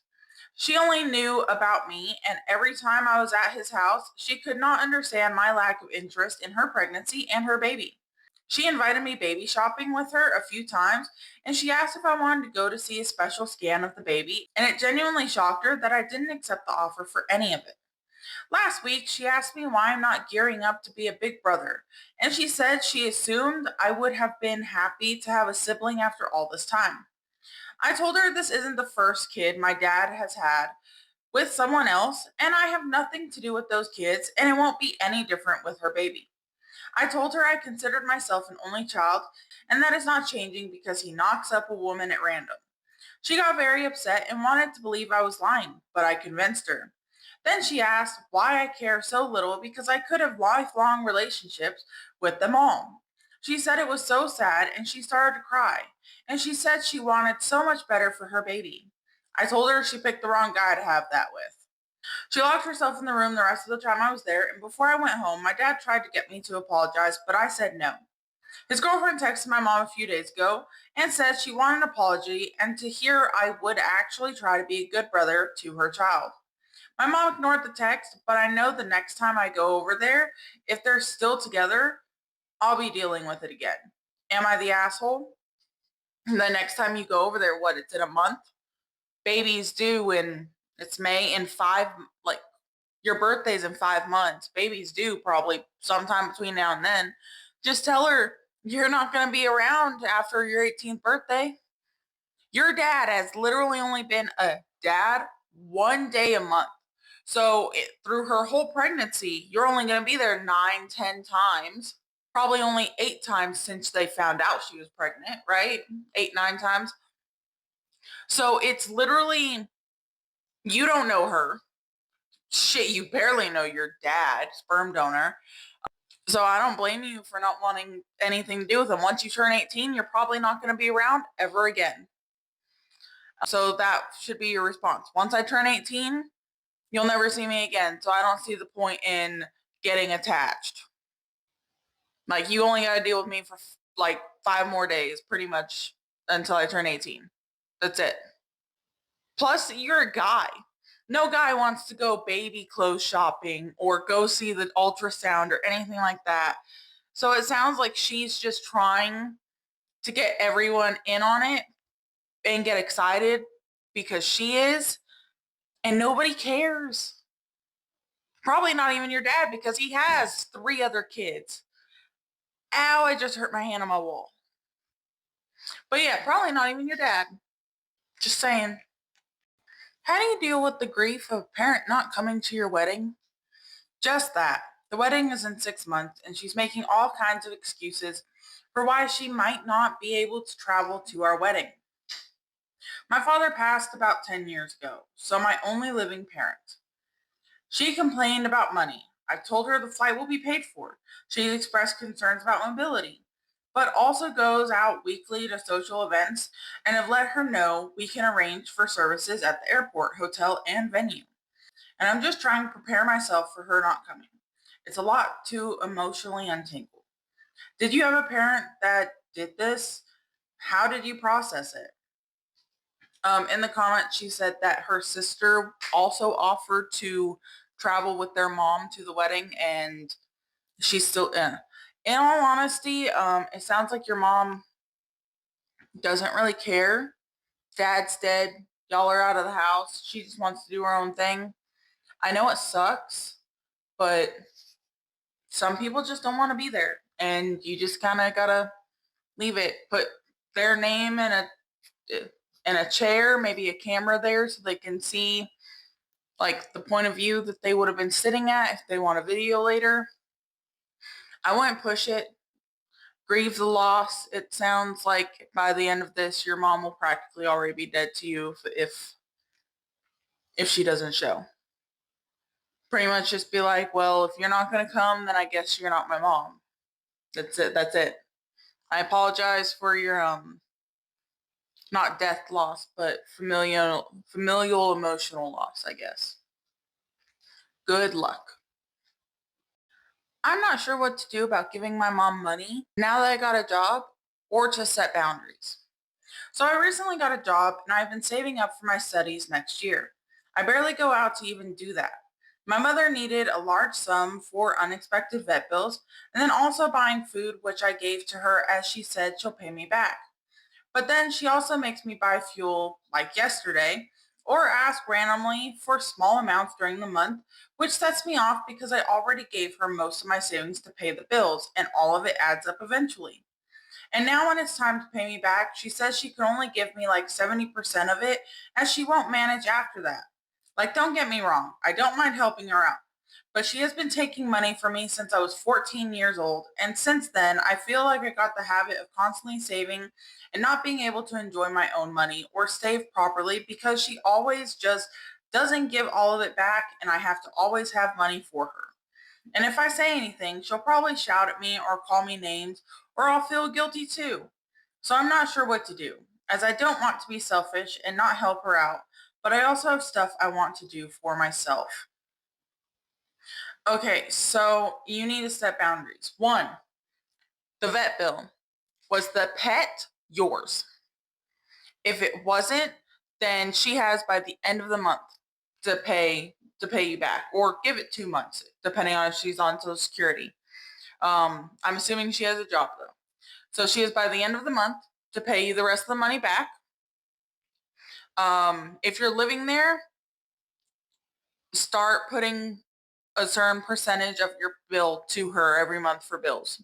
She only knew about me, and every time I was at his house, she could not understand my lack of interest in her pregnancy and her baby. She invited me baby shopping with her a few times, and she asked if I wanted to go to see a special scan of the baby, and it genuinely shocked her that I didn't accept the offer for any of it. Last week, she asked me why I'm not gearing up to be a big brother, and she said she assumed I would have been happy to have a sibling after all this time. I told her this isn't the first kid my dad has had with someone else, and I have nothing to do with those kids, and it won't be any different with her baby. I told her I considered myself an only child, and that is not changing because he knocks up a woman at random. She got very upset and wanted to believe I was lying, but I convinced her. Then she asked why I care so little because I could have lifelong relationships with them all. She said it was so sad and she started to cry, and she said she wanted so much better for her baby. I told her she picked the wrong guy to have that with. She locked herself in the room the rest of the time I was there, and before I went home, my dad tried to get me to apologize, but I said no. His girlfriend texted my mom a few days ago and said she wanted an apology and to hear I would actually try to be a good brother to her child. My mom ignored the text, but I know the next time I go over there, if they're still together, I'll be dealing with it again. Am I the asshole? The next time you go over there, what, it's in a month? Baby's due in, it's May, in 5, like, your birthday's in 5 months. Baby's due probably sometime between now and then. Just tell her you're not going to be around after your 18th birthday. Your dad has literally only been a dad 1 day a month. So through her whole pregnancy, you're only going to be there 9, 10 times. Probably only 8 times since they found out she was pregnant, right? 8, 9 times. So it's literally, you don't know her. Shit, you barely know your dad, sperm donor. So I don't blame you for not wanting anything to do with him. Once you turn 18, you're probably not going to be around ever again. So that should be your response. Once I turn 18, you'll never see me again. So I don't see the point in getting attached. Like, you only got to deal with me for like 5 more days, pretty much, until I turn 18. That's it. Plus, you're a guy. No guy wants to go baby clothes shopping or go see the ultrasound or anything like that. So it sounds like she's just trying to get everyone in on it and get excited because she is, and nobody cares. Probably not even your dad, because he has 3 other kids. Ow, I just hurt my hand on my wall. But yeah, probably not even your dad. Just saying. How do you deal with the grief of a parent not coming to your wedding? Just that. The wedding is in 6 months, and she's making all kinds of excuses for why she might not be able to travel to our wedding. My father passed about 10 years ago, so my only living parent. She complained about money. I told her the flight will be paid for. She expressed concerns about mobility, but also goes out weekly to social events, and have let her know we can arrange for services at the airport, hotel, and venue. And I'm just trying to prepare myself for her not coming. It's a lot to emotionally untangle. Did you have a parent that did this? How did you process it? In the comment, she said that her sister also offered to travel with their mom to the wedding, and she's still in. In all honesty, it sounds like your mom doesn't really care. Dad's dead. Y'all are out of the house. She just wants to do her own thing. I know it sucks, but some people just don't want to be there, and you just kind of gotta leave it. Put their name in a chair, maybe a camera there, so they can see like the point of view that they would have been sitting at if they want a video later. I wouldn't push it. Grieve the loss. It sounds like by the end of this, your mom will practically already be dead to you if she doesn't show. Pretty much just be like, well, if you're not gonna come, then I guess you're not my mom. That's it. That's it. I apologize for your not death loss, but familial emotional loss, I guess. Good luck. I'm not sure what to do about giving my mom money now that I got a job, or to set boundaries. So I recently got a job, and I've been saving up for my studies next year. I barely go out to even do that. My mother needed a large sum for unexpected vet bills, and then also buying food, which I gave to her as she said she'll pay me back. But then she also makes me buy fuel, like yesterday, or ask randomly for small amounts during the month, which sets me off because I already gave her most of my savings to pay the bills, and all of it adds up eventually. And now when it's time to pay me back, she says she can only give me like 70% of it, as she won't manage after that. Like, don't get me wrong, I don't mind helping her out. But she has been taking money from me since I was 14 years old, and since then, I feel like I got the habit of constantly saving and not being able to enjoy my own money or save properly, because she always just doesn't give all of it back, and I have to always have money for her. And if I say anything, she'll probably shout at me or call me names, or I'll feel guilty too. So I'm not sure what to do, as I don't want to be selfish and not help her out, but I also have stuff I want to do for myself. Okay, so you need to set boundaries. 1, the vet bill. Was the pet yours? If it wasn't, then she has by the end of the month to pay you back, or give it 2 months, depending on if she's on Social Security. I'm assuming she has a job though. So she has by the end of the month to pay you the rest of the money back. If you're living there, start putting a certain percentage of your bill to her every month for bills,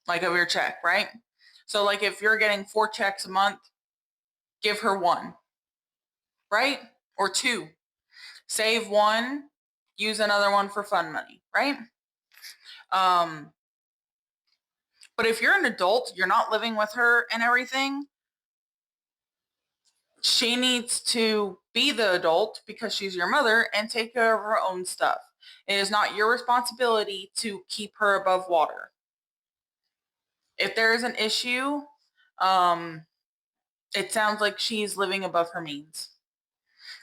like of your check, right? So like if you're getting 4 checks a month, give her one, right? Or two. Save one, use another one for fun money, right? Um, but if you're an adult, you're not living with her and everything, she needs to be the adult because she's your mother and take care of her own stuff. It is not your responsibility to keep her above water. If there is an issue, um, it sounds like she's living above her means.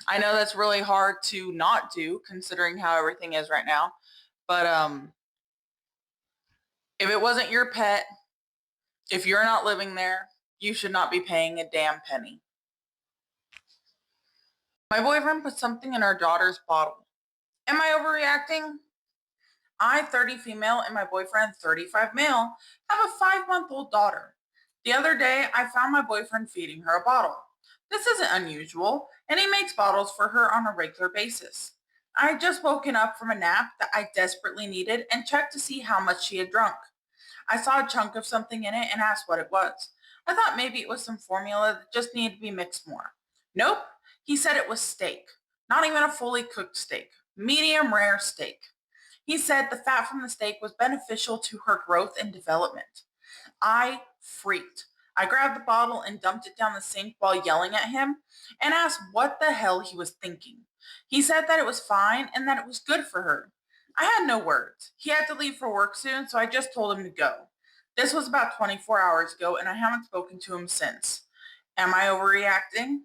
I know that's really hard to not do considering how everything is right now, but if it wasn't your pet, if you're not living there, you should not be paying a damn penny. My boyfriend put something in our daughter's bottle. Am I overreacting? I, 30 female, and my boyfriend, 35 male, have a 5-month-old daughter. The other day, I found my boyfriend feeding her a bottle. This isn't unusual, and he makes bottles for her on a regular basis. I had just woken up from a nap that I desperately needed and checked to see how much she had drunk. I saw a chunk of something in it and asked what it was. I thought maybe it was some formula that just needed to be mixed more. Nope, he said it was steak. Not even a fully cooked steak. Medium rare steak. He said the fat from the steak was beneficial to her growth and development. I freaked. I grabbed the bottle and dumped it down the sink while yelling at him and asked what the hell he was thinking. He said that it was fine and that it was good for her. I had no words. He had to leave for work soon, so I just told him to go. This was about 24 hours ago, and I haven't spoken to him since. Am I overreacting?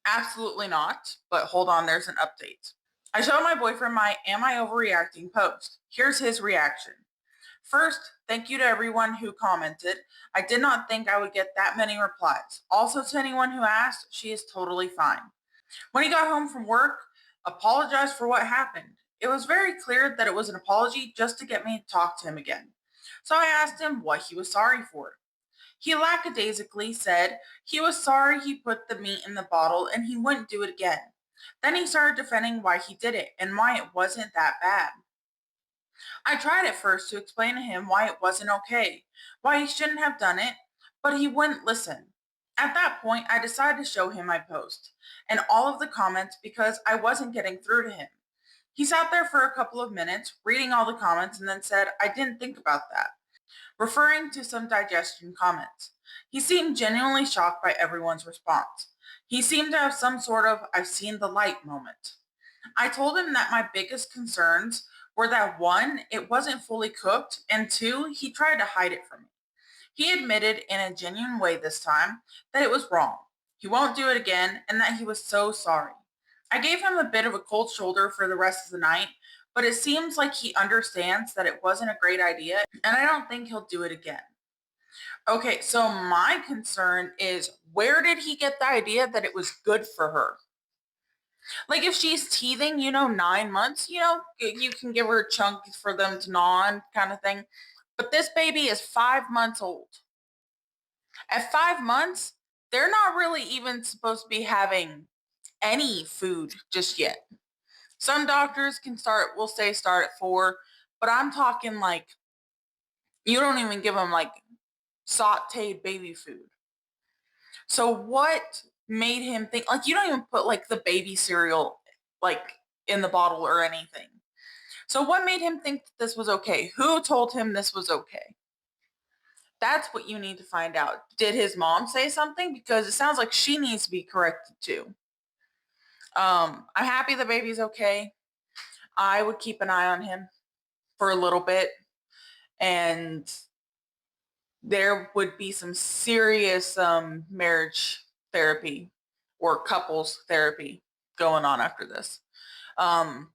Absolutely not, but hold on, there's an update. I showed my boyfriend my Am I Overreacting post. Here's his reaction. First, thank you to everyone who commented. I did not think I would get that many replies. Also to anyone who asked, she is totally fine. When he got home from work, apologized for what happened. It was very clear that it was an apology just to get me to talk to him again. So I asked him what he was sorry for. He lackadaisically said he was sorry he put the meat in the bottle and he wouldn't do it again. Then he started defending why he did it and why it wasn't that bad. I tried at first to explain to him why it wasn't okay, why he shouldn't have done it, but he wouldn't listen. At that point, I decided to show him my post and all of the comments because I wasn't getting through to him. He sat there for a couple of minutes, reading all the comments, and then said, I didn't think about that, referring to some digestion comments. He seemed genuinely shocked by everyone's response. He seemed to have some sort of I've seen the light moment. I told him that my biggest concerns were that one, it wasn't fully cooked, and two, he tried to hide it from me. He admitted in a genuine way this time that it was wrong. He won't do it again and that he was so sorry. I gave him a bit of a cold shoulder for the rest of the night, but it seems like he understands that it wasn't a great idea and I don't think he'll do it again. Okay, so my concern is where did he get the idea that it was good for her? Like if she's teething, 9 months, you can give her a chunk for them to gnaw on kind of thing. But this baby is 5 months old. At 5 months, they're not really even supposed to be having any food just yet. Some doctors will say start at 4, but I'm talking like you don't even give them like sauteed baby food. So what made him think like you don't even put like the baby cereal like in the bottle or anything? So what made him think that this was okay? Who told him this was okay? That's what you need to find out. Did his mom say something? Because it sounds like she needs to be corrected too. I'm happy the baby's okay. I would keep an eye on him for a little bit, and there would be some serious marriage therapy or couples therapy going on after this. Um,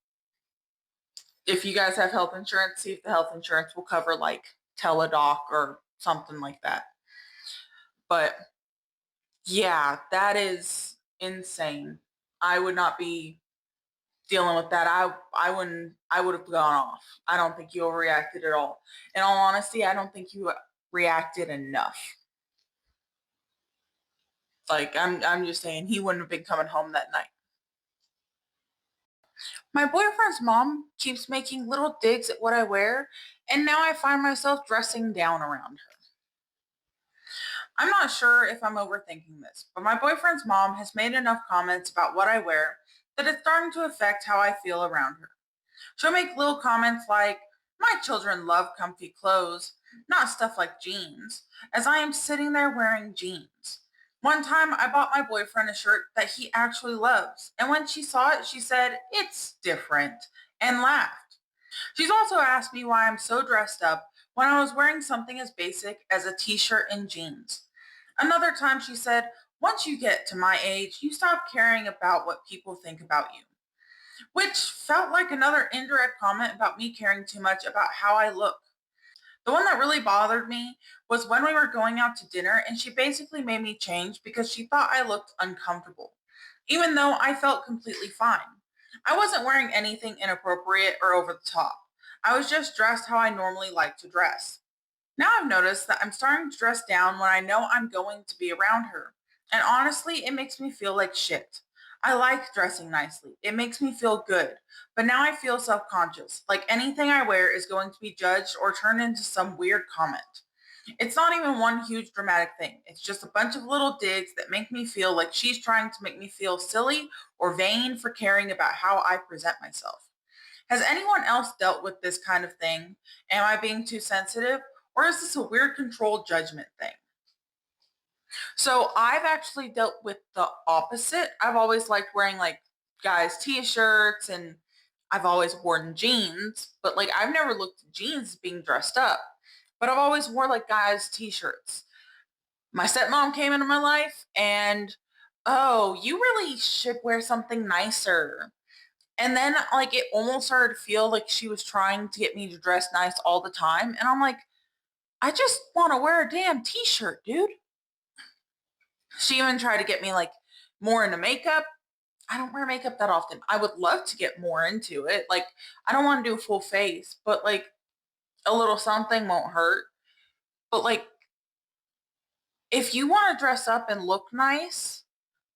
if you guys have health insurance, see if the health insurance will cover like teledoc or something like that. But yeah, that is insane. I would not be dealing with that. I would have gone off. I don't think you overreacted at all. In all honesty, I don't think you reacted enough. Like I'm just saying he wouldn't have been coming home that night. My boyfriend's mom keeps making little digs at what I wear, and now I find myself dressing down around her. I'm not sure if I'm overthinking this, but my boyfriend's mom has made enough comments about what I wear that it's starting to affect how I feel around her. She'll make little comments like, my children love comfy clothes, not stuff like jeans, as I am sitting there wearing jeans. One time I bought my boyfriend a shirt that he actually loves, and when she saw it, she said, it's different, and laughed. She's also asked me why I'm so dressed up when I was wearing something as basic as a t-shirt and jeans. Another time she said, once you get to my age, you stop caring about what people think about you, which felt like another indirect comment about me caring too much about how I look. The one that really bothered me was when we were going out to dinner and she basically made me change because she thought I looked uncomfortable, even though I felt completely fine. I wasn't wearing anything inappropriate or over the top. I was just dressed how I normally like to dress. Now I've noticed that I'm starting to dress down when I know I'm going to be around her. And honestly, it makes me feel like shit. I like dressing nicely. It makes me feel good. But now I feel self-conscious, like anything I wear is going to be judged or turned into some weird comment. It's not even one huge dramatic thing. It's just a bunch of little digs that make me feel like she's trying to make me feel silly or vain for caring about how I present myself. Has anyone else dealt with this kind of thing? Am I being too sensitive? Or is this a weird controlled judgment thing? So I've actually dealt with the opposite. I've always liked wearing like guys' t-shirts and I've always worn jeans, but like I've never looked at jeans as being dressed up. But I've always wore like guys' t-shirts. My stepmom came into my life and oh, you really should wear something nicer. And then like it almost started to feel like she was trying to get me to dress nice all the time. And I'm like, I just want to wear a damn t-shirt, dude. She even tried to get me like more into makeup. I don't wear makeup that often. I would love to get more into it. Like I don't want to do a full face, but like a little something won't hurt. But like if you want to dress up and look nice,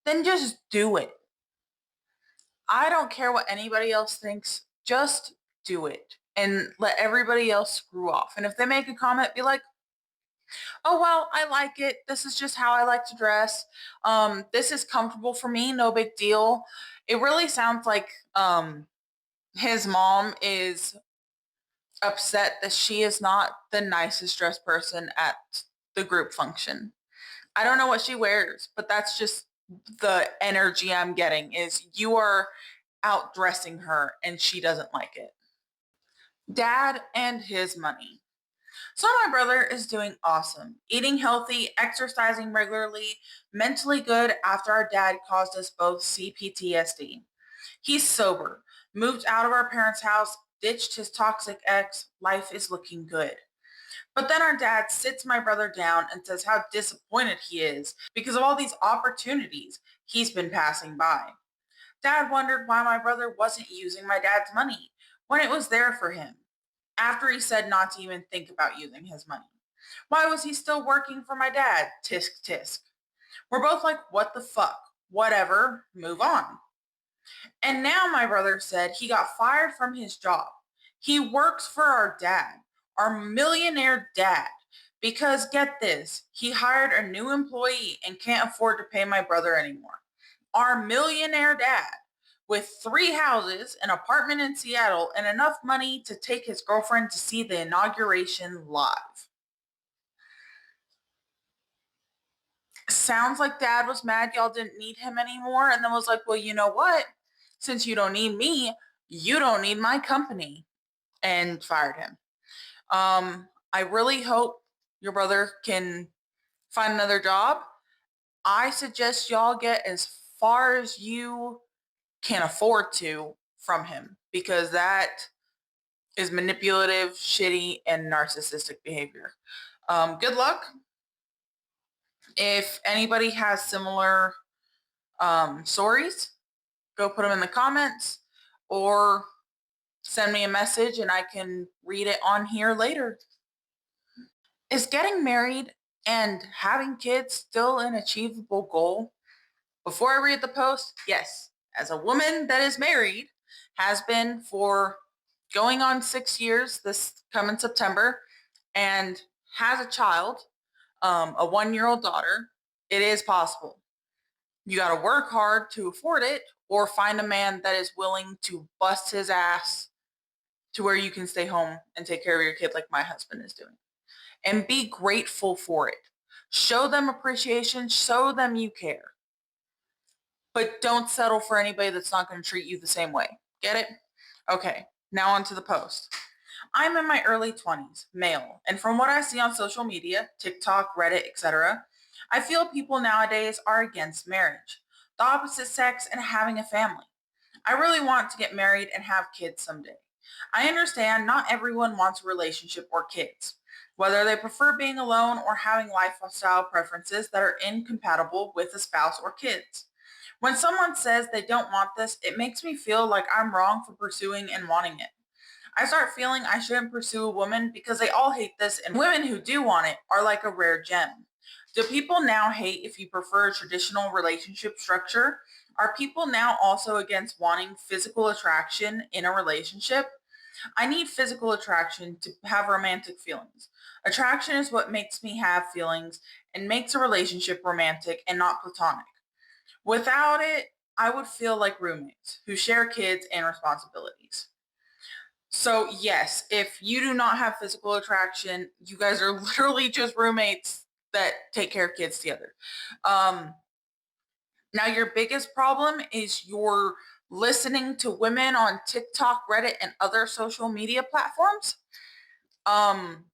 then just do it. I don't care what anybody else thinks. Just do it and let everybody else screw off. And if they make a comment, be like, oh, well, I like it. This is just how I like to dress. This is comfortable for me. No big deal. It really sounds like his mom is upset that she is not the nicest dressed person at the group function. I don't know what she wears, but that's just the energy I'm getting is you are outdressing her and she doesn't like it. Dad and his money. So my brother is doing awesome, eating healthy, exercising regularly, mentally good after our dad caused us both CPTSD. He's sober, moved out of our parents' house, ditched his toxic ex, life is looking good. But then our dad sits my brother down and says how disappointed he is because of all these opportunities he's been passing by. Dad wondered why my brother wasn't using my dad's money when it was there for him, after he said not to even think about using his money. Why was he still working for my dad? Tisk tisk. We're both like, what the fuck? Whatever, move on. And now my brother said he got fired from his job. He works for our dad, our millionaire dad. Because get this, he hired a new employee and can't afford to pay my brother anymore. Our millionaire dad with 3 houses, an apartment in Seattle, and enough money to take his girlfriend to see the inauguration live. Sounds like dad was mad y'all didn't need him anymore and then was like, well, you know what? Since you don't need me, you don't need my company, and fired him. I really hope your brother can find another job. I suggest y'all get as far as you can afford to from him because that is manipulative, shitty, and narcissistic behavior. Good luck. If anybody has similar stories, go put them in the comments or send me a message and I can read it on here later. Is getting married and having kids still an achievable goal? Before I read the post, yes. As a woman that is married, has been for going on 6 years this coming September, and has a child, a 1-year-old daughter, it is possible. You got to work hard to afford it, or find a man that is willing to bust his ass to where you can stay home and take care of your kid like my husband is doing. And be grateful for it. Show them appreciation, show them you care. But don't settle for anybody that's not going to treat you the same way. Get it? Okay, now on to the post. I'm in my early 20s, male, and from what I see on social media, TikTok, Reddit, etc., I feel people nowadays are against marriage, the opposite sex, and having a family. I really want to get married and have kids someday. I understand not everyone wants a relationship or kids, whether they prefer being alone or having lifestyle preferences that are incompatible with a spouse or kids. When someone says they don't want this, it makes me feel like I'm wrong for pursuing and wanting it. I start feeling I shouldn't pursue a woman because they all hate this, and women who do want it are like a rare gem. Do people now hate if you prefer a traditional relationship structure? Are people now also against wanting physical attraction in a relationship? I need physical attraction to have romantic feelings. Attraction is what makes me have feelings and makes a relationship romantic and not platonic. Without it, I would feel like roommates who share kids and responsibilities. So yes, if you do not have physical attraction, you guys are literally just roommates that take care of kids together. Um, Now your biggest problem is you're listening to women on TikTok, Reddit, and other social media platforms. Um,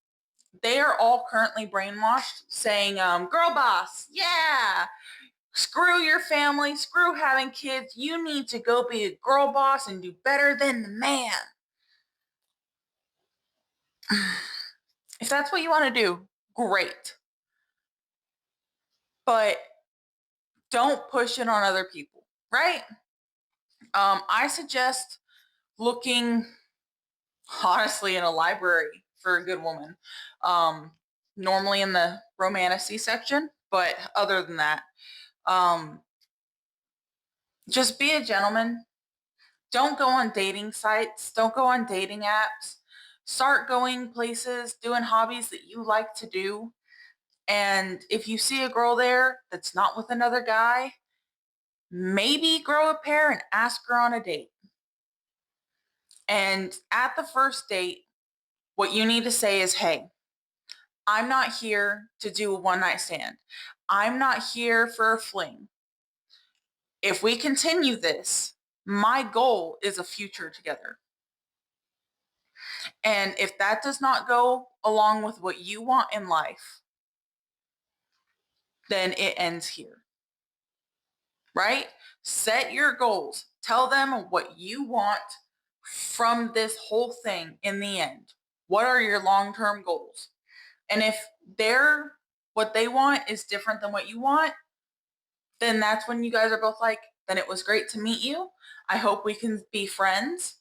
they are all currently brainwashed, saying, "Girl boss, yeah, screw your family, screw having kids. You need to go be a girl boss and do better than the man." If that's what you want to do, great. But don't push it on other people, right? I suggest looking honestly in a library for a good woman. Um, Normally in the romanticy section, but other than that, um, just be a gentleman. Don't go on dating sites. Don't go on dating apps. Start going places, doing hobbies that you like to do. And if you see a girl there that's not with another guy, maybe grow a pair and ask her on a date. And at the first date, what you need to say is, "Hey, I'm not here to do a one night stand. I'm not here for a fling. If we continue this, my goal is a future together. And if that does not go along with what you want in life, then it ends here." Right? Set your goals. Tell them what you want from this whole thing in the end. What are your long term goals? And if they're what they want is different than what you want, then that's when you guys are both like, "Then it was great to meet you. I hope we can be friends.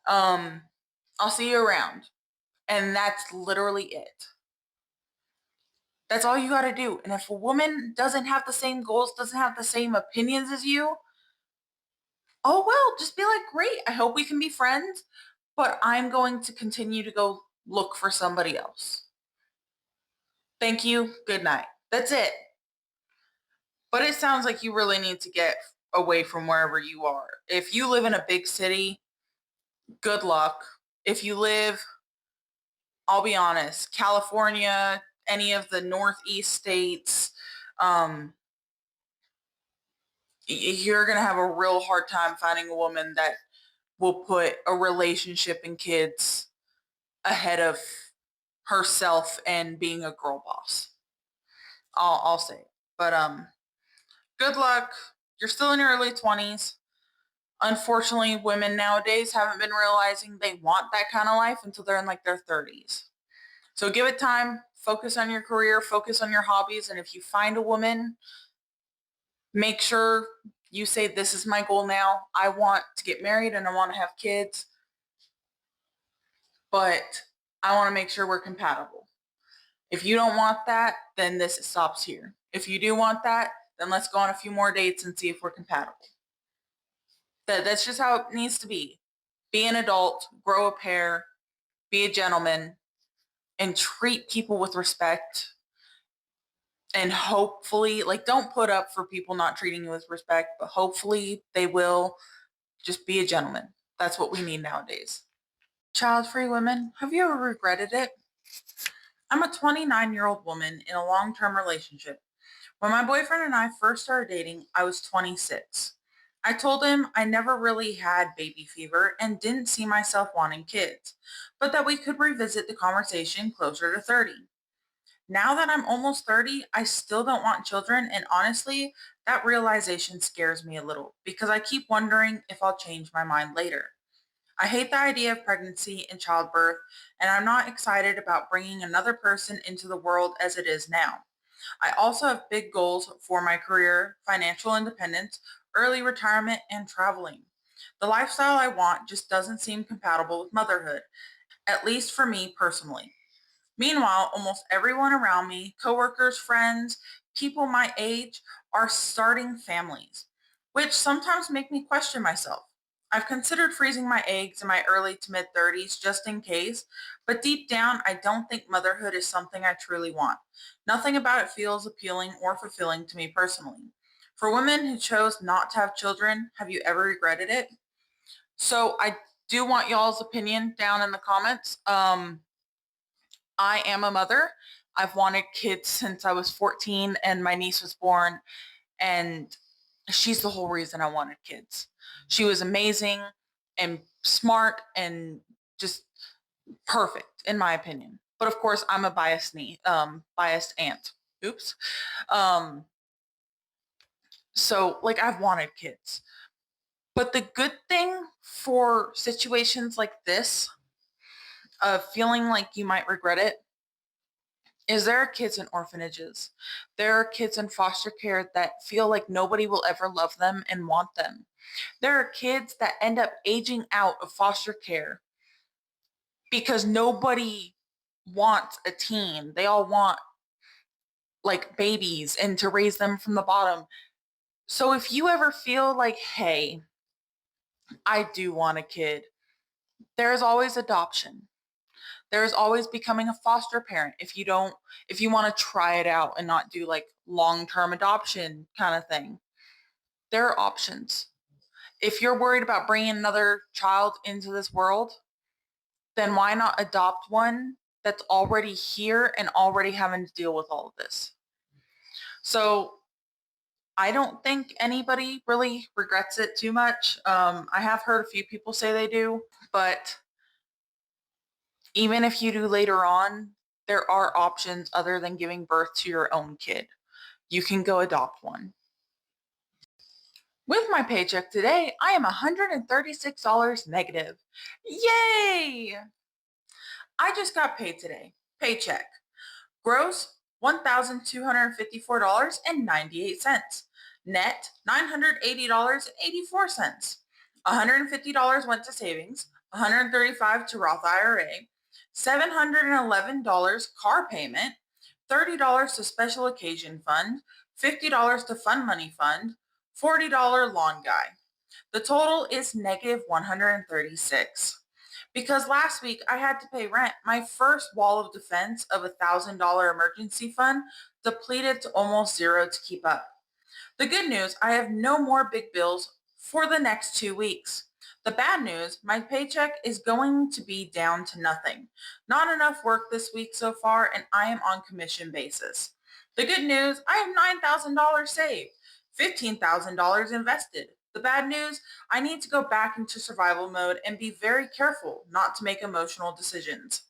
Um, I'll see you around." And that's literally it. That's all you got to do. And if a woman doesn't have the same goals, doesn't have the same opinions as you, oh well, just be like, "Great. I hope we can be friends, but I'm going to continue to go look for somebody else. Thank you. Good night." That's it. But it sounds like you really need to get away from wherever you are. If you live in a big city, good luck. If you live, I'll be honest, California, any of the Northeast states, um, you're going to have a real hard time finding a woman that will put a relationship and kids ahead of herself and being a girl boss. I'll say it. But good luck. You're still in your early 20s. Unfortunately, women nowadays haven't been realizing they want that kind of life until they're in like their 30s. So give it time, focus on your career, focus on your hobbies, and if you find a woman, make sure you say, "This is my goal now. I want to get married and I want to have kids, but I want to make sure we're compatible." If you don't want that, then this stops here. If you do want that, then let's go on a few more dates and see if we're compatible. That's just how it needs to be. Be an adult, grow a pair, be a gentleman, and treat people with respect. And hopefully, like, don't put up for people not treating you with respect, but hopefully they will. Just be a gentleman. That's what we need nowadays. Child free women, have you ever regretted it? I'm a 29-year-old woman in a long term relationship. When my boyfriend and I first started dating, I was 26. I told him I never really had baby fever and didn't see myself wanting kids, but that we could revisit the conversation closer to 30. Now that I'm almost 30, I still don't want children, and honestly, that realization scares me a little because I keep wondering if I'll change my mind later. I hate the idea of pregnancy and childbirth, and I'm not excited about bringing another person into the world as it is now. I also have big goals for my career, financial independence, early retirement, and traveling. The lifestyle I want just doesn't seem compatible with motherhood, at least for me personally. Meanwhile, almost everyone around me, coworkers, friends, people my age, are starting families, which sometimes make me question myself. I've considered freezing my eggs in my early to mid 30s just in case, but deep down, I don't think motherhood is something I truly want. Nothing about it feels appealing or fulfilling to me personally. For women who chose not to have children, have you ever regretted it? So I do want y'all's opinion down in the comments. I am a mother. I've wanted kids since I was 14 and my niece was born, and she's the whole reason I wanted kids. She was amazing and smart and just perfect in my opinion. But of course, I'm a biased aunt. Oops. Um, so like I've wanted kids. But the good thing for situations like this of feeling like you might regret it is there are kids in orphanages. There are kids in foster care that feel like nobody will ever love them and want them. There are kids that end up aging out of foster care because nobody wants a teen. They all want like babies and to raise them from the bottom. So if you ever feel like, hey, I do want a kid, there's always adoption. There's always becoming a foster parent if you want to try it out and not do like long-term adoption kind of thing. There are options. If you're worried about bringing another child into this world, then why not adopt one that's already here and already having to deal with all of this? So I don't think anybody really regrets it too much. I have heard a few people say they do, but even if you do later on, there are options other than giving birth to your own kid. You can go adopt one. With my paycheck today, I am $136 negative. Yay! I just got paid today. Paycheck. Gross $1,254.98. Net $980.84. $150 went to savings, $135 to Roth IRA, $711 car payment, $30 to special occasion fund, $50 to fund money fund, $40 lawn guy. The total is negative 136. Because last week I had to pay rent, my first wall of defense of $1,000 emergency fund depleted to almost zero to keep up. The good news, I have no more big bills for the next 2 weeks. The bad news, my paycheck is going to be down to nothing. Not enough work this week so far, and I am on commission basis. The good news, I have $9,000 saved, $15,000 invested. The bad news, I need to go back into survival mode and be very careful not to make emotional decisions.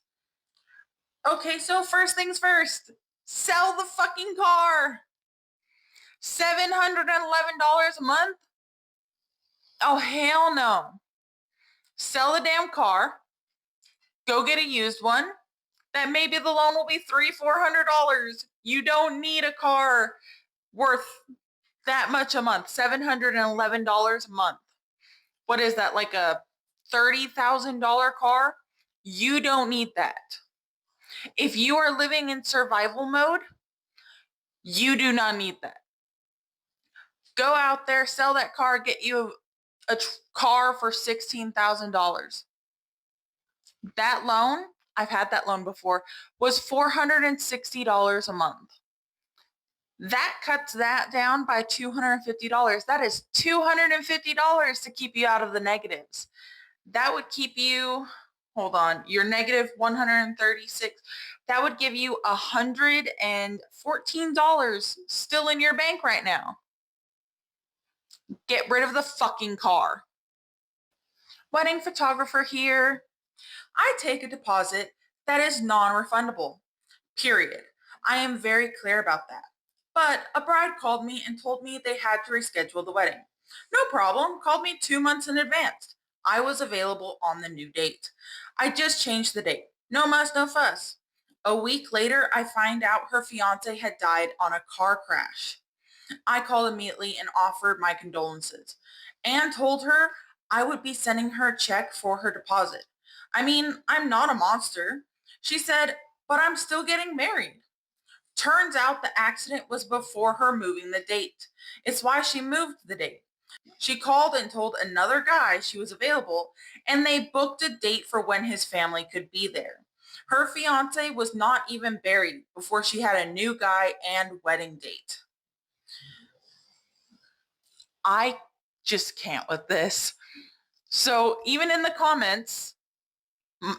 Okay, so first things first, sell the fucking car. $711 a month? Oh, hell no. Sell the damn car. Go get a used one. That maybe the loan will be $300-400. You don't need a car worth that much a month. $711 a month. What is that, like a $30,000 car? You don't need that. If you are living in survival mode, you do not need that. Go out there, sell that car, get you a car for $16,000. That loan, I've had that loan before, was $460 a month. That cuts that down by $250. That is $250 to keep you out of the negatives. That would keep you, hold on, you're negative 136. That would give you $114 still in your bank right now. Get rid of the fucking car. Wedding photographer here. I take a deposit that is non-refundable, period. I am very clear about that. But a bride called me and told me they had to reschedule the wedding. No problem, called me 2 months in advance. I was available on the new date. I just changed the date. No muss, no fuss. A week later, I find out her fiance had died on a car crash. I called immediately and offered my condolences and told her I would be sending her a check for her deposit. I mean, I'm not a monster. She said, but I'm still getting married. Turns out the accident was before her moving the date. It's why she moved the date. She called and told another guy she was available, and they booked a date for when his family could be there. Her fiance was not even buried before she had a new guy and wedding date. I just can't with this. So even in the comments,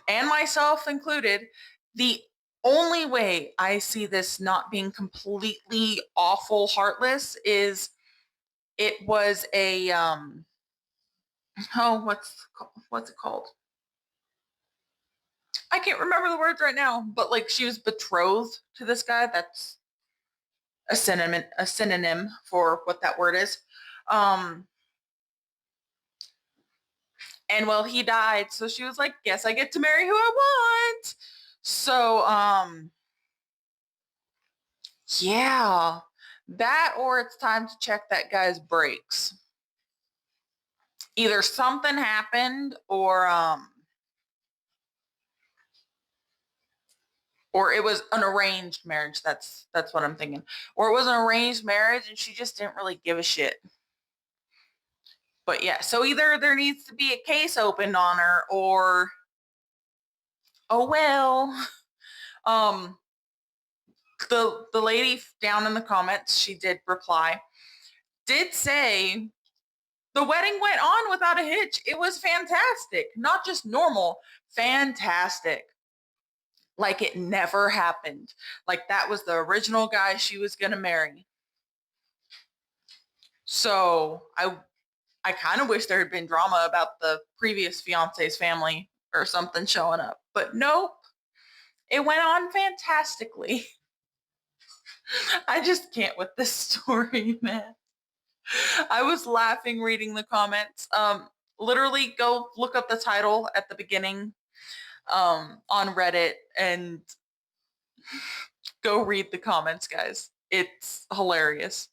and myself included, the only way I see this not being completely awful, heartless is it was a oh, what's it called? I can't remember the words right now, but like she was betrothed to this guy. That's a synonym for what that word is. Um, and well, he died, so she was like, "Guess I get to marry who I want." So, yeah, that or it's time to check that guy's brakes. Either something happened or it was an arranged marriage. That's what I'm thinking. Or it was an arranged marriage and she just didn't really give a shit. But yeah, so either there needs to be a case opened on her or oh well. Um the lady down in the comments, she did reply, did say the wedding went on without a hitch. It was fantastic. Not just normal, fantastic. Like it never happened. Like that was the original guy she was going to marry. So I kind of wish there had been drama about the previous fiance's family or something showing up. But nope, it went on fantastically. I just can't with this story, man. I was laughing reading the comments. Literally go look up the title at the beginning on Reddit and go read the comments, guys. It's hilarious.